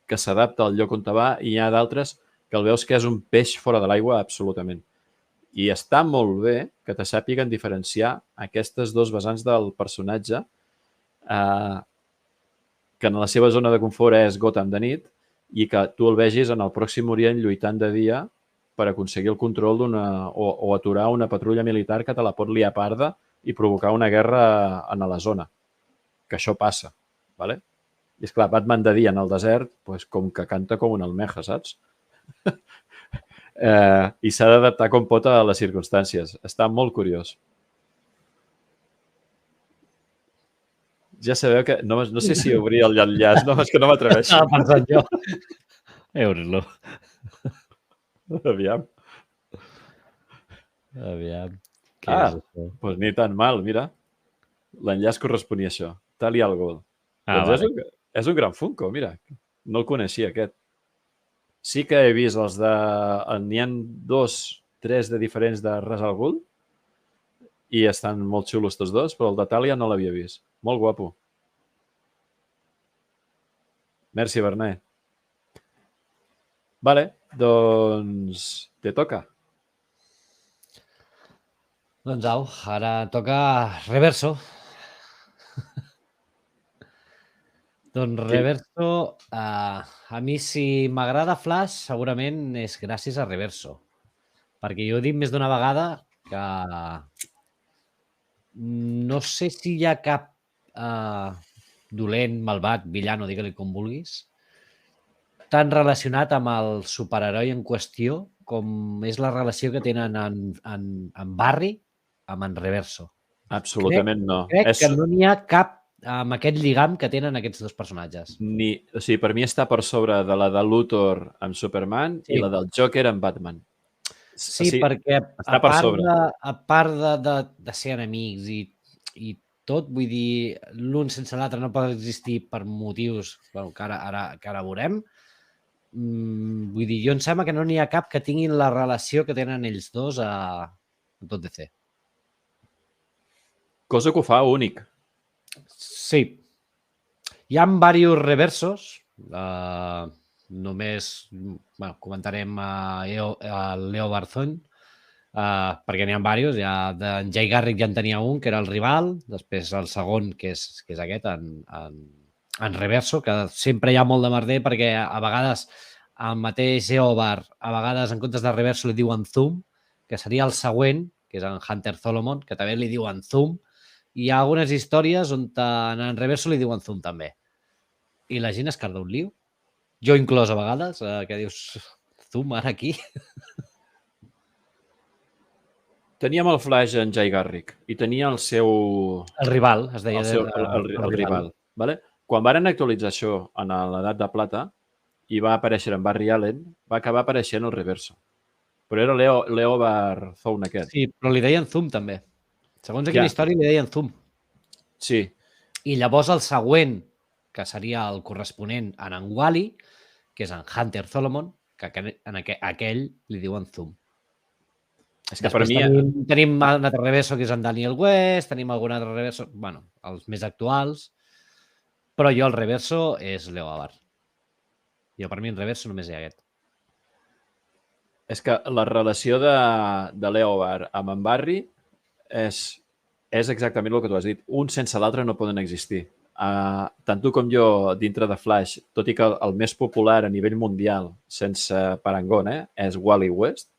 que s'adapta al lloc on te va i hi ha d'altres que el veus que és un peix fora de l'aigua absolutament. I està molt bé que te sàpiguen diferenciar aquestes dos vessants del personatge que en la seva zona de confort és Gotham de nit i que tu el vegis en el Pròxim Orient lluitant de dia per aconseguir el control o aturar una patrulla militar que te la pot liar parda i provocar una guerra en la zona. Que això passa, ¿vale? I esclar, Batman de dia en el desert, pues, com que canta com una almeja, saps? I s'ha d'adaptar com pot a les circumstàncies. Està molt curiós. Ja sabeu que... No sé si obrir el enllaç, no, és que no m'atreveixo. Estava pensant jo. Obrir-lo. Aviam. Doncs ni tan mal, mira. L'enllaç corresponia a això. Tàlia al Ghul. És un gran Funko, mira. No el coneixia, aquest. Sí que he vist els de... N'hi ha 2, 3 de diferents de Ra's al Ghul i estan molt xulos tots dos, però el de Tàlia no l'havia vist. Molt guapo. Merci, Bernet. Vale, doncs te toca. Doncs au, ara toca Reverso. Doncs Reverso, a mi si m'agrada Flash, segurament és gràcies a Reverso. Perquè jo he dit més d'una vegada que no sé si hi ha cap dolent, malvat, villano, digue-li com vulguis, tan relacionat amb el superheroi en qüestió com és la relació que tenen en Barry amb en Reverso. Absolutament no. Crec que no n'hi ha cap amb aquest lligam que tenen aquests dos personatges. O sigui, per mi està per sobre de la de Luthor amb Superman i la del Joker amb Batman. Sí, perquè a part de ser enemics i tot, vull dir, l'un sense l'altre no pot existir per motius que ara veurem. Vull dir, jo em sembla que no n'hi ha cap que tinguin la relació que tenen ells dos a tot DC. Cosa que ho fa únic. Sí. Hi ha diversos reversos. Només comentarem a Leo Barzón, perquè n'hi ha diversos. En Jay Garrick ja en tenia un, que era el rival. Després el segon, que és aquest, en Reverso, que sempre hi ha molt de merder, perquè a vegades el mateix Eobar, a vegades en comptes de Reverso li diuen Zoom, que seria el següent, que és en Hunter Solomon, que també li diuen Zoom, I hi ha algunes històries on en reverso li diuen zoom també. I la gent es carda un liu. Jo inclòs a vegades, que dius, zoom ara aquí? Teníem el Flash en Jay Garrick i tenia el seu... El rival, es deia. el rival. Vale? Quan varen actualitzar això en l'edat de plata i va aparèixer en Barry Allen, va acabar apareixent el reverso. Però era Leo Barzone aquest. Sí, però li deien zoom també. Segons quina història li deien zoom. Sí. I llavors el següent, que seria el corresponent en Wally, que és en Hunter Solomon, que en aquell li diuen zoom. És que per mi... Tenim un altre reverso que és en Daniel West, tenim algun altre reverso, bueno, els més actuals, però jo el reverso és Leo Avar. Jo per mi en reverso només hi ha aquest. És que la relació de Leo Avar amb en Barry és exactament el que tu has dit. Un sense l'altre no poden existir. Tant tu com jo, dintre de Flash, tot i que el més popular a nivell mundial, sense parangón, és Wally West,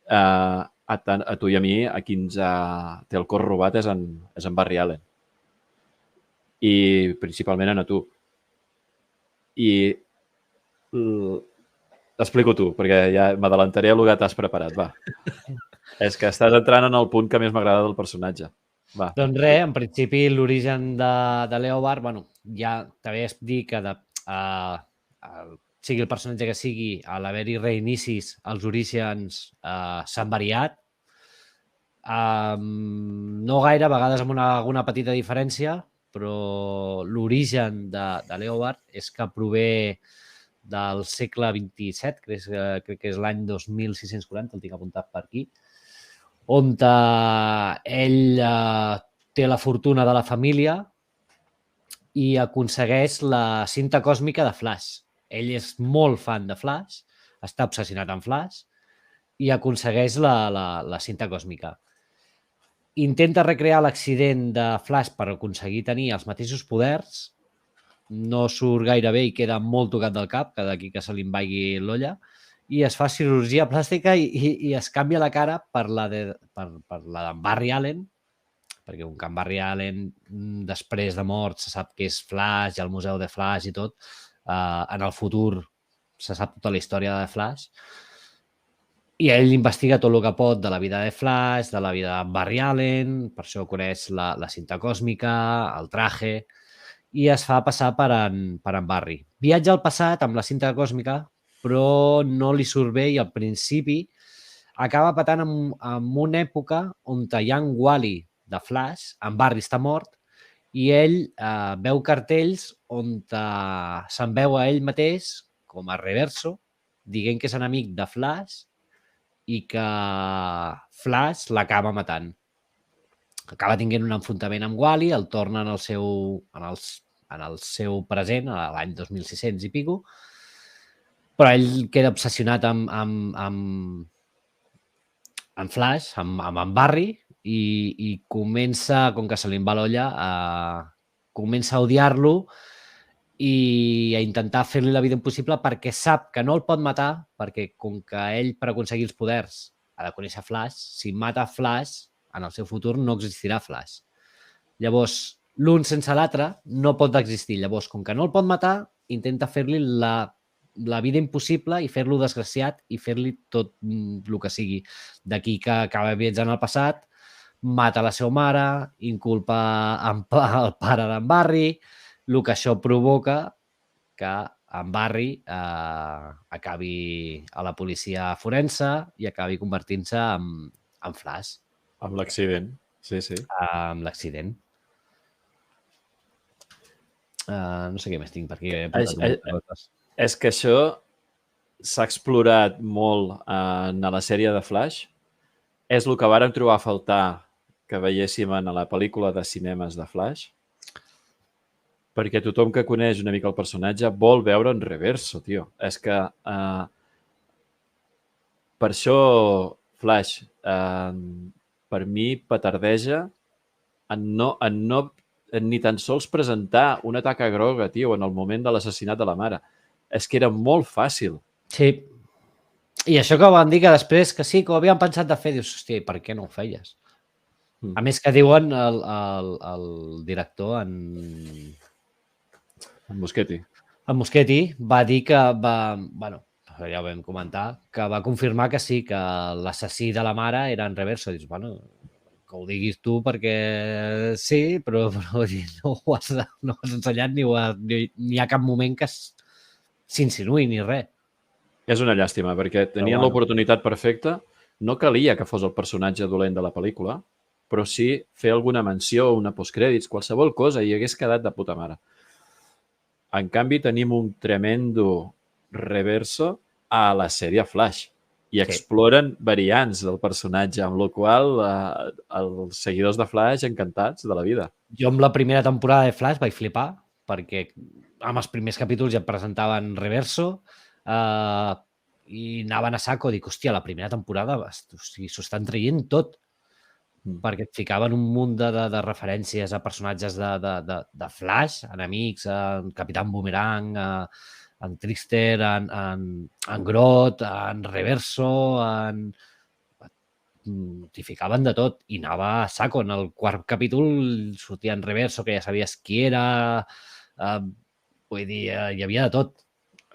a tu i a mi, a qui ens té el cor robat és en Barry Allen. I principalment a tu. I explico tu, perquè ja m'adelantaré a el que t'has preparat, va. És que estàs entrant en el punt que més m'agrada del personatge. Va. Doncs res, en principi l'origen de Leo Bar, bueno, ja també es dir que sigui el personatge que sigui, a l'haver-hi reinicis, els orígens s'han variat. No gaire, a vegades amb alguna petita diferència, però l'origen de Leo Bar és que prové del segle XXVII, crec que és l'any 2640, el tinc apuntat per aquí, on ell té la fortuna de la família i aconsegueix la cinta còsmica de Flash. Ell és molt fan de Flash, està obsessionat amb Flash i aconsegueix la cinta còsmica. Intenta recrear l'accident de Flash per aconseguir tenir els mateixos poders, no surt gaire bé i queda molt tocat del cap, que d'aquí que se li envaigui l'olla, i es fa cirurgia plàstica i es canvia la cara per la d'en Barry Allen, perquè com que en Barry Allen després de mort se sap que és Flash, hi ha el museu de Flash i tot, en el futur se sap tota la història de Flash, i ell investiga tot el que pot de la vida de Flash, de la vida de Barry Allen, per això coneix la cinta còsmica, el traje, i es fa passar per en Barry. Viatja al passat amb la cinta còsmica, però no li surt bé i al principi acaba patant en una època on hi ha en Wally de Flash, en Barry està mort, i ell veu cartells on se'n veu a ell mateix, com a reverso, dient que és enemic de Flash i que Flash l'acaba matant. Acaba tinguent un enfrontament amb Wally, el torna en el seu present, a l'any 2600 i pico, però ell queda obsessionat amb Flash, amb en Barry, i comença, com que se li en va l'olla, comença a odiar-lo i a intentar fer-li la vida impossible perquè sap que no el pot matar, perquè com que ell, per aconseguir els poders, ha de conèixer Flash, si mata Flash, en el seu futur no existirà Flash. Llavors, l'un sense l'altre no pot existir. Llavors, com que no el pot matar, intenta fer-li la vida impossible i fer-lo desgraciat i fer-li tot el que sigui. D'aquí que acaba viatjant al passat, mata la seva mare, inculpa el pare d'en Barry, el que això provoca que en Barry acabi a la policia forense i acabi convertint-se en Flash. Amb l'accident, sí. Amb l'accident. No sé què més tinc per aquí. És que això s'ha explorat molt en la sèrie de Flash. És el que vàrem trobar a faltar que veiéssim en la pel·lícula de cinemes de Flash. Perquè tothom que coneix una mica el personatge vol veure en reverso, tio. És que per això Flash per mi petardeja en no ni tan sols presentar una taca groga, tio, en el moment de l'assassinat de la mare. És que era molt fàcil. Sí. I això que van dir que després, que sí, que ho havien pensat de fer, dius, hòstia, per què no ho feies? A més que diuen el director, en Moschetti. Moschetti, va dir que bueno, ja ho vam comentar, que va confirmar que sí, que l'assassí de la mare era en Reverso. Dius, bueno, que ho diguis tu perquè sí, però no ho has ensenyat ni hi ha cap moment que s'insinuï ni res. És una llàstima, perquè tenien l'oportunitat perfecta. No calia que fos el personatge dolent de la pel·lícula, però sí fer alguna menció, una postcrèdits, qualsevol cosa, i hagués quedat de puta mare. En canvi, tenim un tremendo reverso a la sèrie Flash i exploren variants del personatge, amb la qual els seguidors de Flash encantats de la vida. Jo amb la primera temporada de Flash vaig flipar, perquè amb els primers capítols ja et presentaven Reverso i anaven a saco. Dic, hòstia, la primera temporada s'ho estan traient tot, perquè et ficaven un munt de referències a personatges de Flash, enemics, en Capitán Boomerang, en Trickster, en Grodd, en Reverso, t'hi ficaven de tot i anava a saco. En el quart capítol sortia en Reverso, que ja sabies qui era, vull dir, hi havia de tot.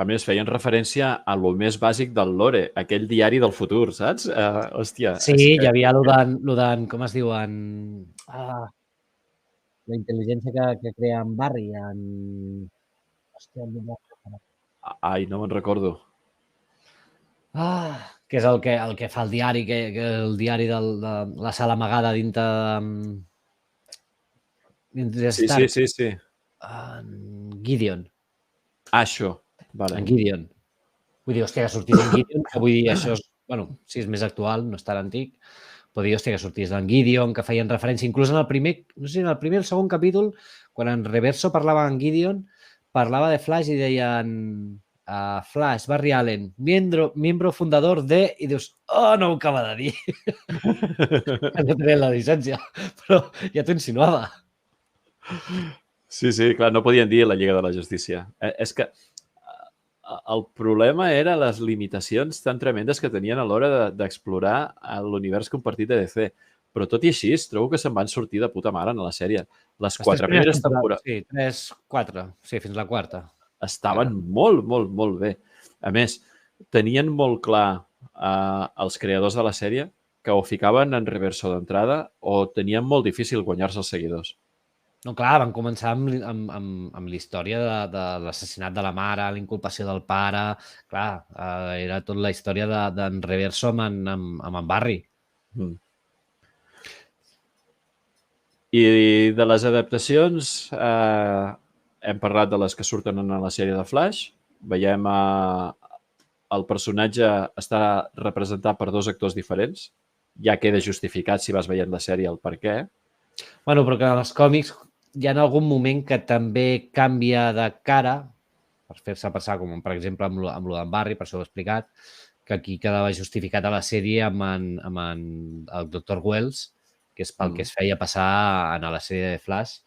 A més, feien referència a lo més bàsic del lore, aquell diari del futur, saps? Hòstia. Sí, hi havia lo d'en, com es diu, la intel·ligència que crea en Barry, hòstia, Ai, no me'n recordo. que és el que fa el diari, el diari de la sala amagada dintre Stark. Sí. En Gideon. Això. Vale. En Gideon. Vull dir, hòstia, que sortís en Gideon, que vull dir, això és, bueno, sí, és més actual, no és tan antic, però dir, hòstia, que sortís en Gideon, que feien referència, inclús en el primer, no sé si en el primer o el segon capítol, quan en Reverso parlava en Gideon, parlava de Flash i deien Flash, Barry Allen, miembro fundador de... I dius, oh, no ho acaba de dir. No tenia la llicència, però ja t'ho insinuava. Sí, clar, no podien dir la Lliga de la Justícia. És que el problema era les limitacions tan tremendes que tenien a l'hora d'explorar l'univers compartit de DC. Però tot i així, trobo que se'n van sortir de puta mare en la sèrie. Les 4 primeres temporades... Sí, 3, 4, sí, fins la quarta. Estaven molt bé. A més, tenien molt clar els creadors de la sèrie que o ficaven en Reverso d'entrada o tenien molt difícil guanyar-se els seguidors. No, clar, van començar amb la història de l'assassinat de la mare, l'inculpació del pare... Clar, era tota la història d'en Reverso amb en Barry. I de les adaptacions, hem parlat de les que surten en la sèrie de Flash. Veiem el personatge està representat per 2 actors diferents. Ja queda justificat si vas veient la sèrie el per què. Bueno, però que en els còmics hi ha algun moment que també canvia de cara per fer-se passar, com per exemple amb lo d'en Barry, per això ho he explicat, que aquí quedava justificat a la sèrie amb el Dr. Wells, que és pel que es feia passar a la sèrie de Flash,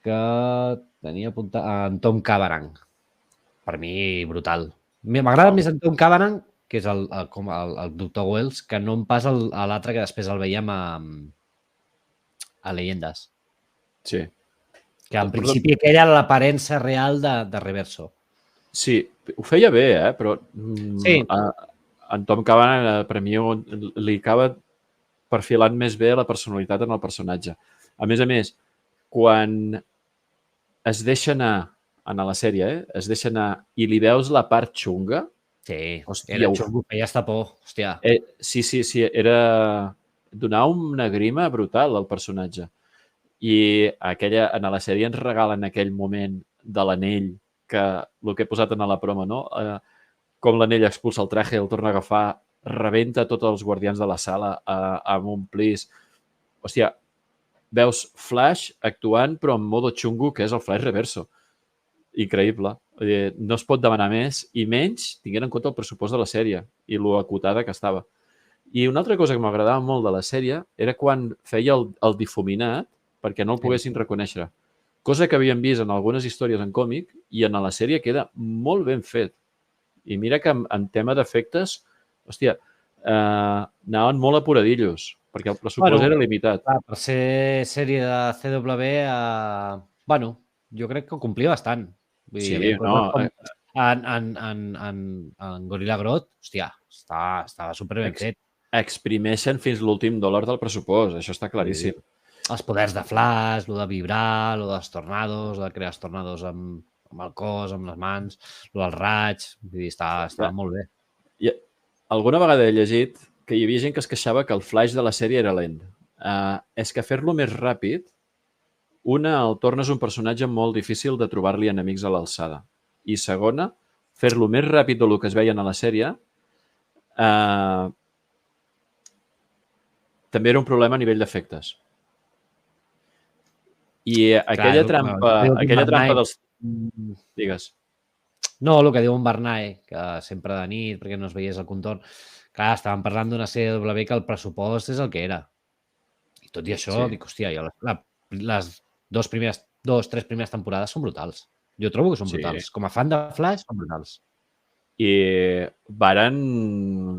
que tenia apuntat en Tom Cavanagh. Per mi, brutal. M'agrada més en Tom Cavanagh, que és el Dr. Wells, que no em pas l'altre que després el veiem a Leyendas. Sí. Que en principi aquella era l'aparença real de Reverso. Sí, ho feia bé, però sí. En Tom Cavanagh per mi li acaba perfilant més bé la personalitat en el personatge. A més, quan es deixa anar en la sèrie, es deixa anar i li veus la part xunga... Sí, era xungo, feia esta por, hòstia. Sí, era donar una grima brutal al personatge. I en la sèrie ens regalen aquell moment de l'anell, que el que he posat en la promo, no? Com l'anell expulsa el traje, el torna a agafar, rebenta tots els guardians de la sala amb un plis. Hòstia, veus Flash actuant però en modo xungo, que és el Flash Reverso. Increïble. No es pot demanar més i menys tinguent en compte el pressupost de la sèrie i lo acotada que estava. I una altra cosa que m'agradava molt de la sèrie era quan feia el difuminat perquè no el poguessin reconèixer. Cosa que havíem vist en algunes històries en còmic i en la sèrie queda molt ben fet. I mira que en tema d'efectes, hòstia, anaven molt apuradillos perquè el pressupost era limitat. Clar, per ser sèrie de CW, bueno, jo crec que ho complia bastant. Vull dir, Sí, hi havia no, coses en Gorilla Grodd, hòstia, estava super ben fet. exprimeixen fins l'últim dòlar del pressupost, això està claríssim. Els poders de Flash, lo de vibrar, lo dels tornados, de crear els tornados amb el cos, amb les mans, lo del raig, vull dir, estava molt bé. I alguna vegada he llegit que hi havia gent que es queixava que el flash de la sèrie era lent. És que fer-lo més ràpid, el tornes un personatge molt difícil de trobar-li enemics a l'alçada. I segona, fer-lo més ràpid del que es veien a la sèrie també era un problema a nivell d'efectes. I aquella trampa dels... Digues. No, el que diu en Bernay, que sempre de nit, perquè no es veiés el contorn. Clar, estàvem parlant d'una sèrie de W que el pressupost és el que era. I tot i això, dic, hòstia, les tres primeres temporades són brutals. Jo trobo que són brutals. Com a fan de Flash, són brutals. I varen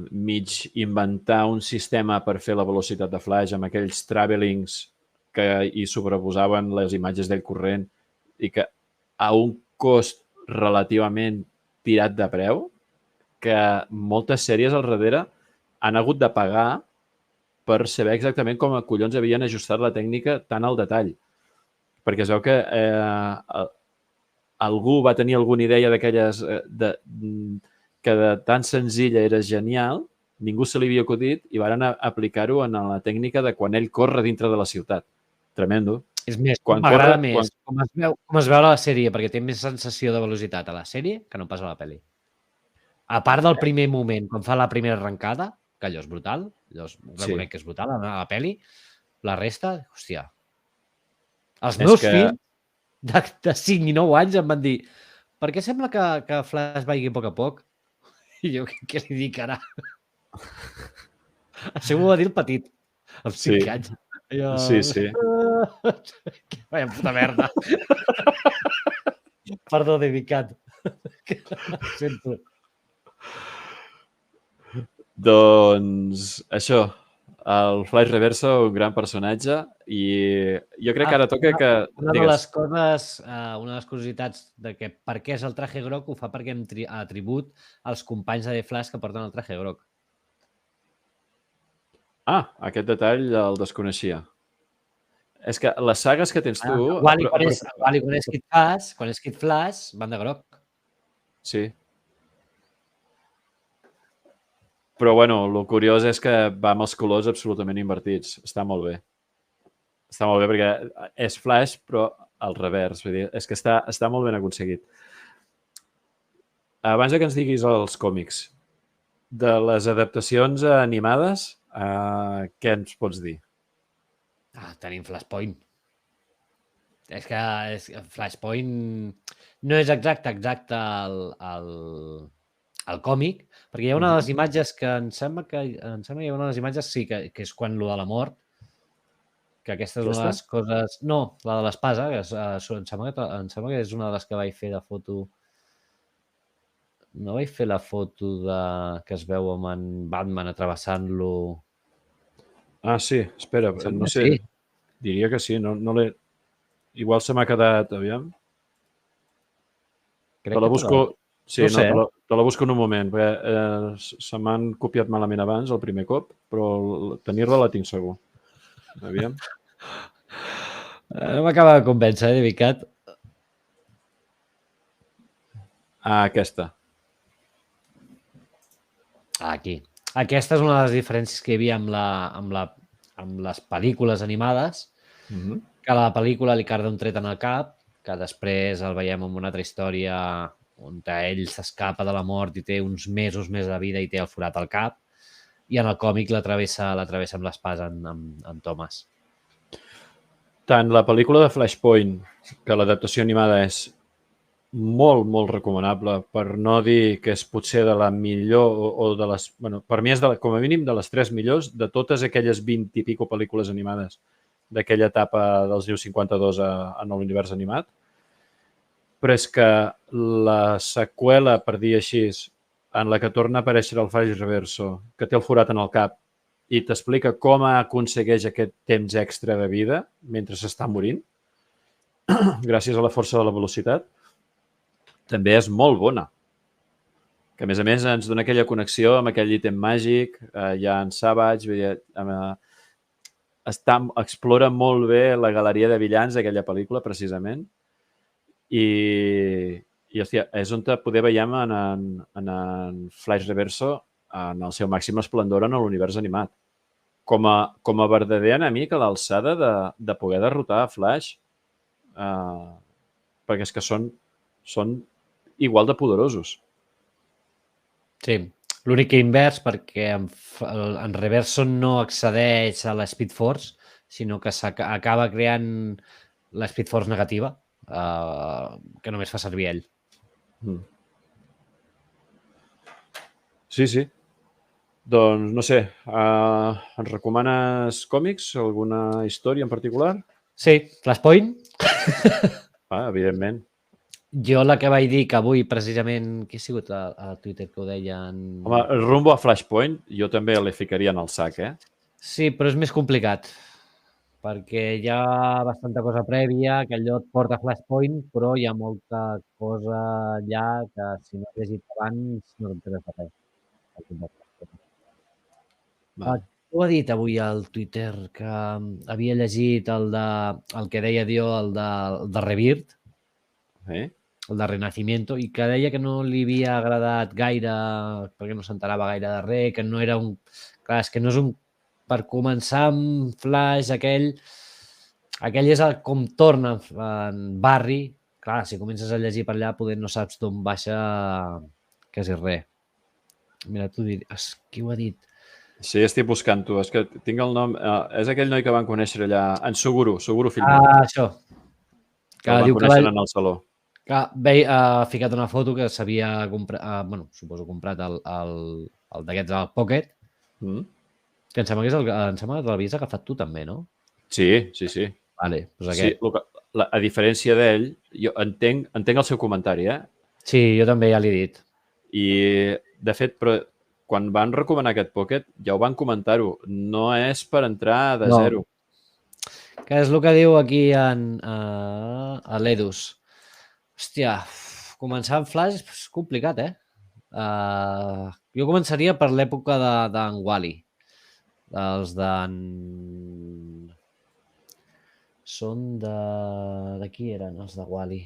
mig inventar un sistema per fer la velocitat de Flash amb aquells travelings que hi sobreposaven les imatges d'ell corrent i que a un cost relativament tirat de preu que moltes sèries al darrere han hagut de pagar per saber exactament com a collons havien ajustat la tècnica tan al detall. Perquè es veu que algú va tenir alguna idea d'aquelles que de tan senzilla era genial, ningú se li havia acudit i varen aplicar-ho en la tècnica de quan ell corre dintre de la ciutat. Tremendo. És més, m'agrada més com es veu a la sèrie, perquè té més sensació de velocitat a la sèrie que no pas a la pel·li. A part del primer moment, quan fa la primera arrencada, que allò és brutal, allò reconec que és brutal a la pel·li, la resta, hòstia. Els meus fills de 5 i 9 anys em van dir per què sembla que Flash vagi a poc? I jo, què li dic ara? Això m'ho va dir el petit, amb 5 anys. Jo... Sí. Vaya puta merda. Perdó, David. Sento. Doncs això, el Flash Reverso, un gran personatge i jo crec que ara toca que... Una de les curiositats de que per què és el traje groc ho fa perquè hem atribut als companys de The Flash que porten el traje groc. Aquest detall el desconeixia. És que les sagues que tens tu... Quan és Kid Flash, van de groc. Sí. Però, bueno, el curiós és que va amb els colors absolutament invertits. Està molt bé. Està molt bé perquè és Flash, però al revers. Vull dir, és que està molt ben aconseguit. Abans que ens diguis els còmics, de les adaptacions animades, què ens pots dir? Tenim Flashpoint. És que Flashpoint no és exacte el còmic, perquè hi ha una de les imatges que em sembla que hi ha una de les imatges, sí, que és quan lo de la mort, que aquesta és una de les coses... No, la de l'espasa, que em sembla que és una de les que vaig fer de foto... No vaig fer la foto que es veu amb en Batman atravessant-lo... Sí, espera, no sé. Sí. Diria que sí, no l'he... Igual se m'ha quedat, aviam. Te la busco... Sí, no, te la busco en un moment, perquè se m'han copiat malament abans el primer cop, però tenir-la la tinc segur. Aviam. No m'acaba de convèncer, David Cat. Aquesta. Aquí. Aquesta és una de les diferències que hi havia amb les pel·lícules animades, que a la pel·lícula li carda un tret en el cap, que després el veiem en una altra història on ell s'escapa de la mort i té uns mesos més de vida i té el forat al cap, i en el còmic la travessa amb l'espasa en Thomas. Tant la pel·lícula de Flashpoint, que l'adaptació animada és molt, molt recomanable, per no dir que és potser de la millor o de les... Bueno, per mi és com a mínim de les 3 millors de totes aquelles 20 i pico pel·lícules animades d'aquella etapa dels New 52 en l'univers animat. Però és que la seqüela, per dir així, en la que torna a aparèixer el Flash Reverso, que té el forat en el cap i t'explica com aconsegueix aquest temps extra de vida mentre s'està morint, gràcies a la força de la velocitat, també és molt bona. Que, a més, ens dona aquella connexió amb aquell ítem màgic, ja en Savage, explora molt bé la galeria de villans d'aquella pel·lícula, precisament, i hòstia, és on poder veiem en Flash Reverso en el seu màxim esplendor en l'univers animat. Com a verdader enemic a l'alçada de poder derrotar a Flash, perquè és que són igual de poderosos. Sí, l'únic que invers perquè en Reverso no accedeix a la Speed Force, sinó que acaba creant la Speed Force negativa, que només fa servir ell. Sí, sí. Doncs, no sé, ens recomanes còmics? Alguna història en particular? Sí, Flashpoint. Evidentment. Jo la que vaig dir que avui, precisament, qui ha sigut a Twitter que ho deien? Home, rumbo a Flashpoint, jo també l'hi ficaria en el sac, Sí, però és més complicat, perquè hi ha bastanta cosa prèvia, que allò et porta a Flashpoint, però hi ha molta cosa allà que si no has llegit abans no t'enteres de res. Ho ha dit avui al Twitter que havia llegit el que deia Dio, el de Rebirth, el de Renacimiento, i que deia que no li havia agradat gaire perquè no s'enterava gaire de res, que no era un... Clar, és que no és un... Per començar amb Flash, aquell és el com torna en Barry. Clar, si comences a llegir per allà, poder no saps d'on baixa quasi res. Mira, tu diries... Qui ho ha dit? Sí, estic buscant-ho. És que tinc el nom... és aquell noi que van conèixer allà, en Suguru Film. Això. Que el van conèixer en el saló. Que ha ficat una foto que s'havia comprat, suposo comprat el d'aquests al Pocket, que em sembla que l'havies agafat tu també, no? Sí. Vale, doncs aquest. Sí, a diferència d'ell, jo entenc el seu comentari, Sí, jo també ja l'he dit. I, de fet, però quan van recomanar aquest Pocket, ja ho van comentar-ho, no és per entrar de zero. Que és el que diu aquí a l'Edus. Hòstia, començar amb Flash és complicat, jo començaria per l'època d'en Wally. Els d'en... Són de qui eren els de Wally?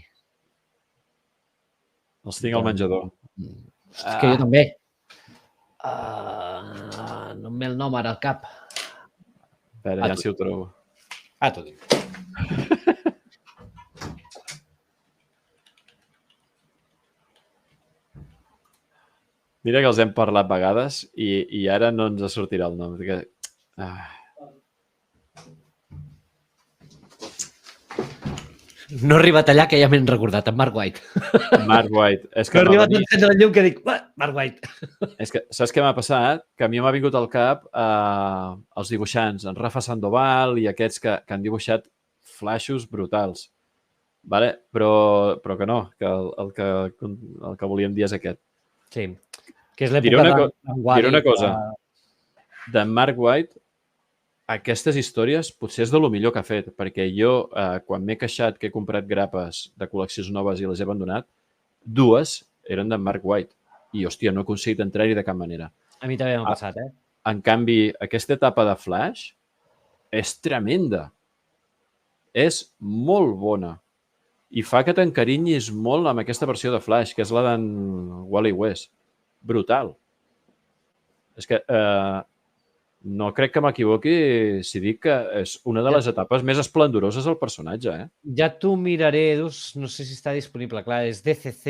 Els tinc al menjador. És que jo també. No em ve el nom ara al cap. Espera, ja si ho trobo. T'ho dic. Mira que els hem parlat vegades i ara no ens sortirà el nom. No he arribat allà que ja m'he recordat, en Mark White. Mark White. És que no he arribat a encendre el llum que dic, Mark White. És que saps què m'ha passat? Que a mi m'ha vingut al cap els dibuixants, en Rafa Sandoval i aquests que han dibuixat flashos brutals. Vale? Però que no, que el que volíem dir és aquest. Sí, que és l'època d'en Wally. Diré una cosa. De Mark White, aquestes històries potser és de lo millor que ha fet, perquè jo, quan m'he queixat que he comprat grapes de col·leccions noves i les he abandonat, 2 eren d'en Mark White. I, hòstia, no he aconseguit entrar-hi de cap manera. A mi també m'ha passat, En canvi, aquesta etapa de Flash és tremenda. És molt bona. I fa que t'encarinyis molt amb aquesta versió de Flash, que és la d'en Wally West. Brutal. És que no crec que m'equivoqui si dic que és una de les etapes més esplendoroses del personatge. Ja t'ho miraré, no sé si està disponible. Clar, és DCC,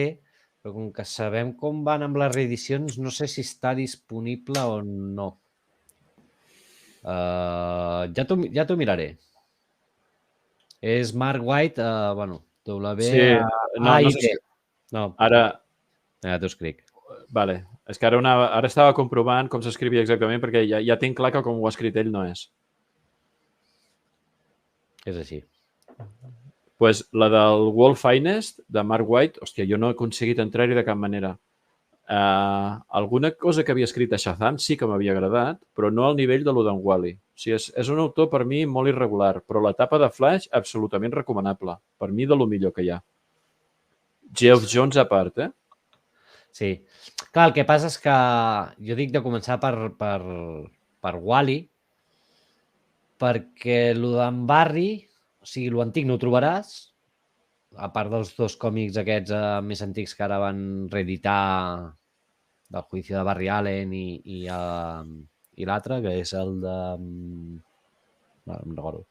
però com que sabem com van amb les reedicions, no sé si està disponible o no. Ja t'ho miraré. És Mark White, W-A-I-T. No, ara... Ja t'ho escric. Vale. És que ara estava comprovant com s'escrivia exactament perquè ja tinc clar que com ho ha escrit ell no és. És així. Pues la del World Finest, de Mark White, hòstia, jo no he aconseguit entrar-hi de cap manera. alguna cosa que havia escrit a Shazam sí que m'havia agradat, però no al nivell de lo d'en Wall-E. O sigui, és un autor per mi molt irregular, però l'etapa de Flash absolutament recomanable. Per mi de lo millor que hi ha. Geoff Johns a part, Sí. Clar, el que passa és que jo dic de començar per Wall-E, perquè el d'en Barry, o sigui, l'antic no ho trobaràs, a part dels dos còmics aquests més antics que ara van reeditar del juicio de Barry Allen i l'altre, que és el de... No em recordo.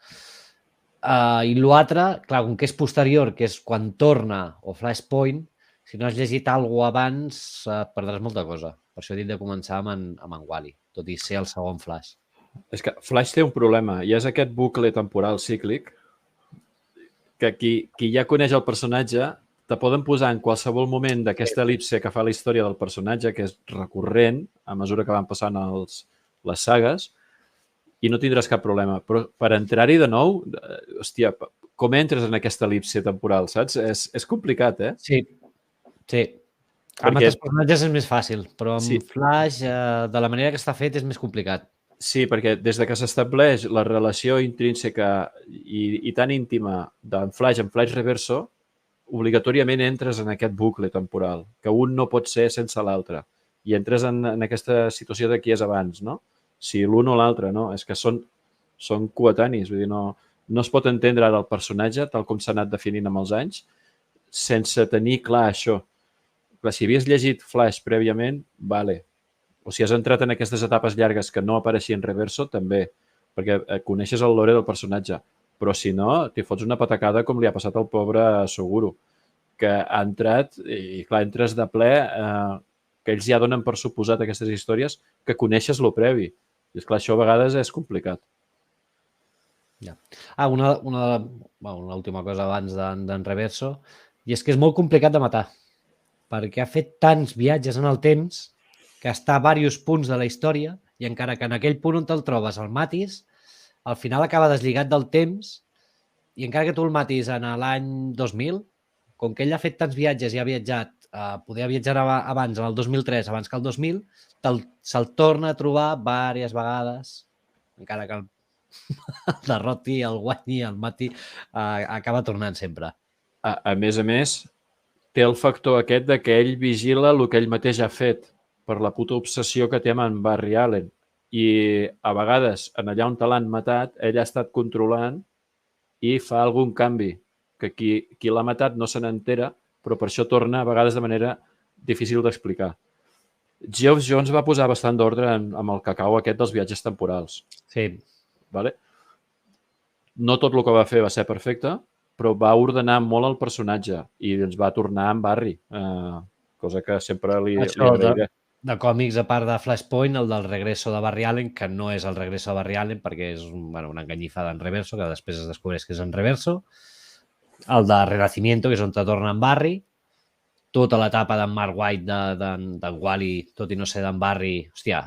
I l'altre, clar, com que és posterior, que és quan torna, o Flashpoint, si no has llegit alguna cosa abans, perdràs molta cosa. Per això he dit de començar amb en Wall-E, tot i ser el segon Flash. És que Flash té un problema, i és aquest bucle temporal cíclic que qui ja coneix el personatge te poden posar en qualsevol moment d'aquesta el·lipse que fa la història del personatge, que és recurrent a mesura que van passant les sagues, i no tindràs cap problema. Però per entrar-hi de nou, hòstia, com entres en aquesta el·lipse temporal, saps? És complicat, Sí. Amb altres personatges és més fàcil, però amb Flash, de la manera que està fet, és més complicat. Sí, perquè des que s'estableix la relació intrínseca i tan íntima d'en Flash amb Flash Reverso, obligatòriament entres en aquest bucle temporal, que un no pot ser sense l'altre. I entres en aquesta situació de qui és abans, no? Si l'un o l'altre, no? És que són coetanis, vull dir, no es pot entendre ara el personatge, tal com s'ha anat definint amb els anys, sense tenir clar això. Clar, si havies llegit Flash prèviament, vale. O si has entrat en aquestes etapes llargues que no apareixien Reverso, també, perquè coneixes el lore del personatge. Però si no, t'hi fots una patacada com li ha passat al pobre Soguru, que ha entrat, i clar, entres de ple, que ells ja donen per suposat aquestes històries, que coneixes lo previ. I esclar, això a vegades és complicat. Ja. Una última cosa abans d'en Reverso, i és que és molt complicat de matar, perquè ha fet tants viatges en el temps que està a diversos punts de la història i encara que en aquell punt on te'l trobes el matis, al final acaba deslligat del temps i encara que tu el matis en l'any 2000, com que ell ha fet tants viatges i ha viatjat, poder viatjar abans, en el 2003, abans que el 2000, se'l torna a trobar diverses vegades, encara que el derroti, el guanyi, el mati, acaba tornant sempre. A més, té el factor aquest de que ell vigila el que ell mateix ha fet per la puta obsessió que té amb en Barry Allen. I a vegades, en allà on te l'han matat, ell ha estat controlant i fa algun canvi, que qui l'ha matat no se n'entera, però per això torna a vegades de manera difícil d'explicar. Geoff Johns va posar bastant d'ordre amb el cacau aquest dels viatges temporals. Sí. Vale? No tot el que va fer va ser perfecte, però va ordenar molt el personatge i ens va tornar amb Barry, cosa que sempre li agrairé. De còmics, a part de Flashpoint, el del regreso de Barry Allen, que no és el regreso de Barry Allen perquè és una enganyifada en Reverso, que després es descobreix que és en Reverso. El de Renacimiento, que és on te torna en Barry. Tota l'etapa d'en Mark White, d'en Wall-E, tot i no ser d'en Barry. Hòstia,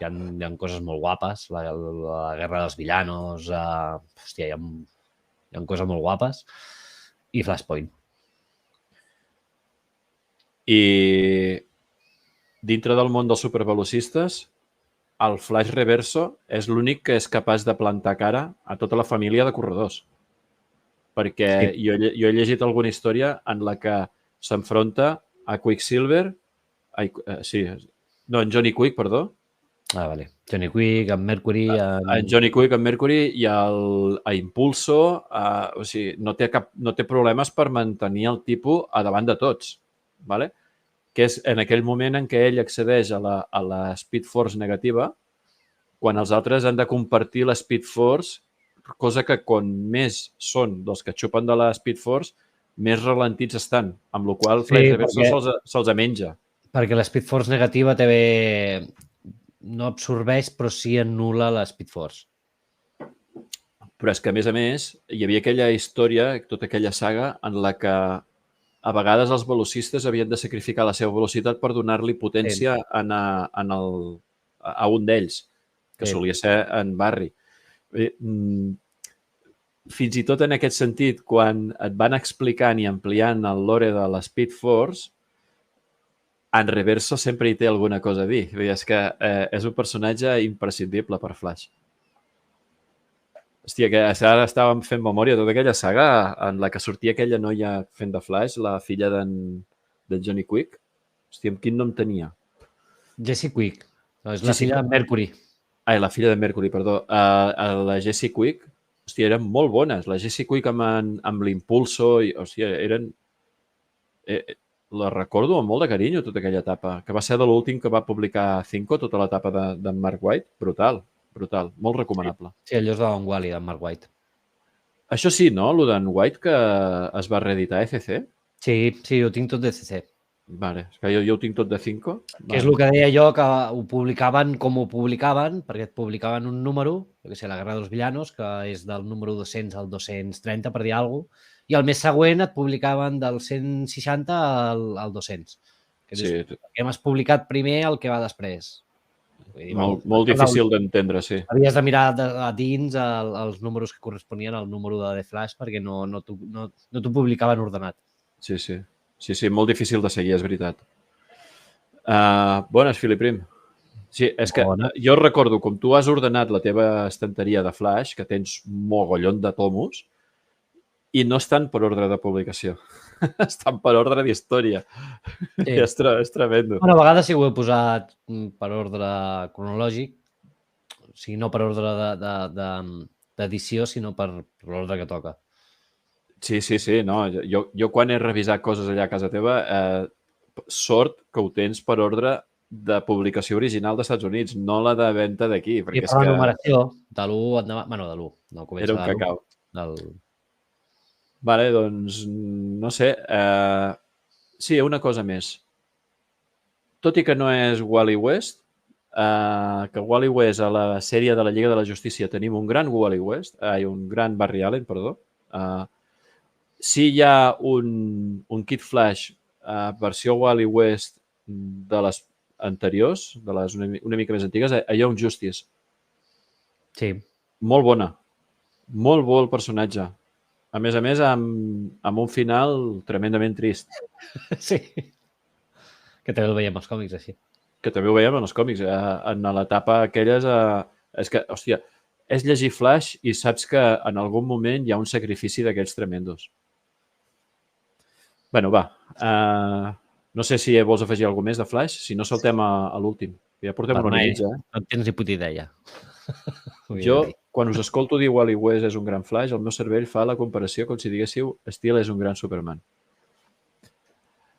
hi ha coses molt guapes. La guerra dels villanos. Hòstia, hi ha coses molt guapes. I Flashpoint. I dintre del món dels supervelocistes, el Flash Reverso és l'únic que és capaç de plantar cara a tota la família de corredors. Perquè jo he llegit alguna història en la que s'enfronta a Quicksilver, en Johnny Quick, perdó. Vale. Johnny Quick, en Mercury... En Johnny Quick, en Mercury i a Impulso, o sigui, no té problemes per mantenir el tipus a davant de tots, vale? Que és en aquell moment en què ell accedeix a la Speed Force negativa, quan els altres han de compartir la Speed Force, cosa que quan més són dels que xupen de la Speed Force, més ralentits estan, amb la qual Flash Reverso se'ls menja. Perquè la Speed Force negativa no absorbeix, però sí anul·la la Speed Force. Però és que, a més, hi havia aquella història, tota aquella saga, en la que a vegades els velocistes havien de sacrificar la seva velocitat per donar-li potència a un d'ells, que solia ser en Barry. Fins i tot en aquest sentit, quan et van explicant i ampliant el lore de la Speed Force, en Reverso sempre hi té alguna cosa a dir. Vull dir, és que és un personatge imprescindible per Flash. Hòstia, que ara estàvem fent memòria de tota aquella saga en la que sortia aquella noia fent de Flash, la filla d'en Johnny Quick. Hòstia, amb quin nom tenia? Jessie Quick. És la Jessie filla de Mercury. Ai, la filla de Mercury, perdó. La Jessie Quick, hòstia, eren molt bones. La Jessie Quick amb l'Impulso, hòstia, eren... la recordo amb molt de carinyo, tota aquella etapa, que va ser de l'últim que va publicar Cinco, tota l'etapa d'en Mark White. Brutal, brutal, molt recomanable. Sí, allò és d'en Wally, d'en Mark White. Això sí, no? Lo d'en White que es va reeditar a FC? Sí, ho tinc tot de CC. Vale, és que jo ho tinc tot de Cinco. Que és el que deia jo, que ho publicaven com ho publicaven, perquè et publicaven un número, que sé, la Guerra dels Villanos, que és del número 200 al 230, per dir alguna cosa, i el mes següent et publicaven del 160 al 200. Que Sí, hem publicat primer el que va després. Vull dir, molt difícil d'entendre, sí. Havies de mirar a dins els números que corresponien al número de The Flash perquè no t'ho publicaven ordenat. Sí, sí. Sí, molt difícil de seguir, és veritat. Bones, Philip Prim. Sí, és que jo recordo, com tu has ordenat la teva estanteria de Flash, que tens mogollon de tomos, i no estan per ordre de publicació. Estan per ordre d'història. Sí. És tremendo. Una vegada sí ho he posat per ordre cronològic, o sigui, no per ordre d'edició, sinó per l'ordre que toca. Sí, no. Jo quan he revisat coses allà a casa teva, sort que ho tens per ordre de publicació original dels Estats Units, no la de venda d'aquí. I per la numeració, de l'1 endavant... Bueno, de l'1. No comença era un cacau. Del... Vale, doncs, no sé. Sí, una cosa més. Tot i que no és Wally West, que Wally West a la sèrie de la Lliga de la Justícia tenim un gran Wally West, un gran Barry Allen, perdó. Sí hi ha un Kid Flash versió Wally West de les anteriors, de les una mica més antigues, a Young Justice. Sí. Molt bona. Molt bo el personatge. A més, amb un final tremendament trist. Sí. Que també el veiem als còmics, així. Que també ho veiem en els còmics. En l'etapa aquelles... És que, hòstia, és llegir Flash i saps que en algun moment hi ha un sacrifici d'aquells tremendos. Bueno, va. No sé si vols afegir alguna més de Flash. Si no, saltem a l'últim. Ja portem una hora i mitja. No tens ni puta idea. Jo, quan us escolto dir Wally West és un gran Flash, el meu cervell fa la comparació com si diguéssiu Steel és un gran Superman.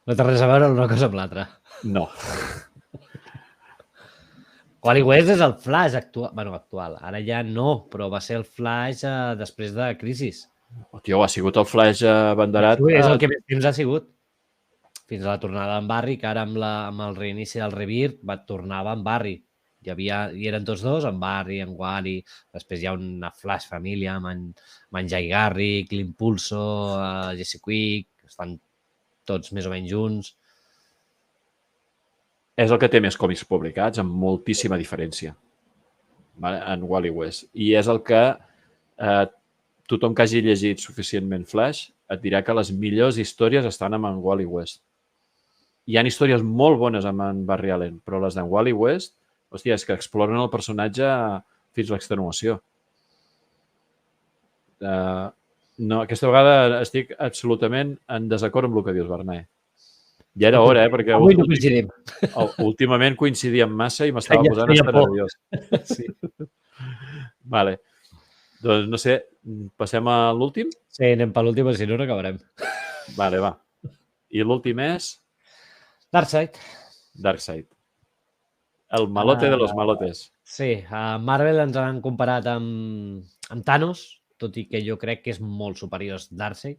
No té res a veure una cosa amb l'altra. No. Wally West és el Flash actual. Bueno, actual. Ara ja no, però va ser el Flash després de Crisis. Tio, ha sigut el Flash abanderat. Sí, és el que més temps ha sigut. Fins a la tornada en Barry, que ara amb el reinici del Rebirth tornava en Barry. Hi eren tots dos, en Barry, en Wally, després hi ha una Flash família amb en Jay Garrick, l'Impulso, Jesse Quick, estan tots més o menys junts. És el que té més còmics publicats, amb moltíssima diferència, en Wally West. I és el que tothom que hagi llegit suficientment Flash et dirà que les millors històries estan amb en Wally West. Hi ha històries molt bones amb en Barry Allen, però les d'en Wally West, hòstia, és que exploren el personatge fins a l'extenuació. No, aquesta vegada estic absolutament en desacord amb el que dius, Bernat. Ja era hora, perquè avui no coincidim. Últimament coincidíem massa i m'estava posant estar nerviós. Sí. Vale. Doncs no sé, passem a l'últim? Sí, anem per l'últim, si no, no acabarem. Vale, va. I l'últim és? Darkseid. Darkseid. El malote de los malotes. Sí, a Marvel ens han comparat amb Thanos, tot i que jo crec que és molt superior a Darkseid.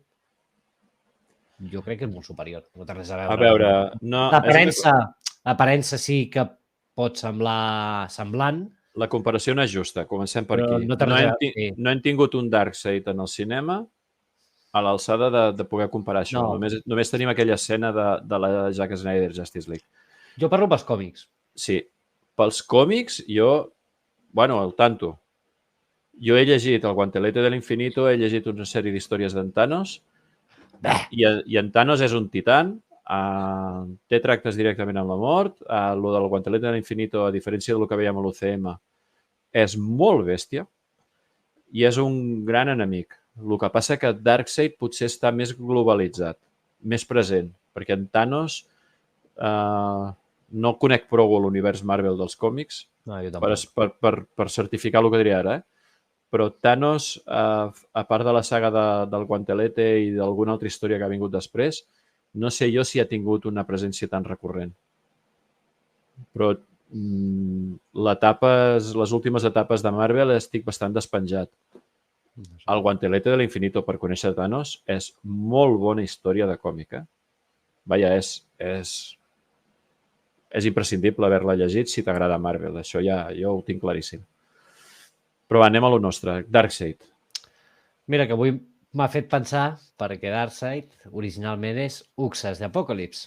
Jo crec que és molt superior. No té res a veure. A veure... No, l'aparença sí que pot semblar semblant. La comparació no és justa. Comencem per aquí. No hem tingut un Darkseid en el cinema a l'alçada de poder comparar això. No. Només tenim aquella escena de la Zack Snyder Justice League. Jo parlo pels còmics. Sí. Pels còmics, jo... Bueno, el tanto. Jo he llegit El Guantelete de l'Infinito, he llegit una sèrie d'històries d'en Thanos, i en Thanos és un titan, té tractes directament amb la mort. Lo del Guantelete de l'Infinito, a diferència del que veiem a l'UCM, és molt bèstia i és un gran enemic. El que passa que Darkseid potser està més globalitzat, més present, perquè en Thanos no conec prou l'univers Marvel dels còmics No, jo tampoc. per certificar el que diré ara, però Thanos, a part de la saga del Guantelete i d'alguna altra història que ha vingut després, no sé jo si ha tingut una presència tan recurrent. Però les últimes etapes de Marvel estic bastant despenjat. El Guantelete de l'Infinito, per conèixer Thanos, és molt bona història de còmic. Vaja, és imprescindible haver-la llegit si t'agrada Marvel. Això ja jo ho tinc claríssim. Però va, anem a lo nostre. Darkseid. Mira, que avui m'ha fet pensar, perquè Darkseid originalment és Uxas d'Apocalips.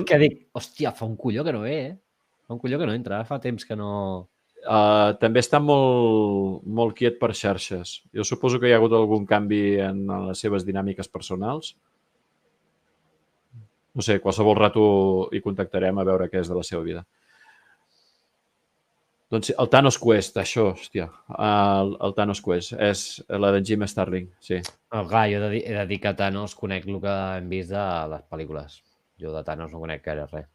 Que dic, hòstia, fa un colló que no ve, Fa un colló que no entra, fa temps que no... També està molt quiet per xarxes. Jo suposo que hi ha hagut algun canvi en les seves dinàmiques personals. No sé, qualsevol rato hi contactarem a veure què és de la seva vida. Doncs el Thanos Quest, això, hòstia. El Thanos Quest és la de Jim Starlin, sí. Clar, jo he de dir que Thanos conec el que hem vist de les pel·lícules. Jo de Thanos no conec gaire res.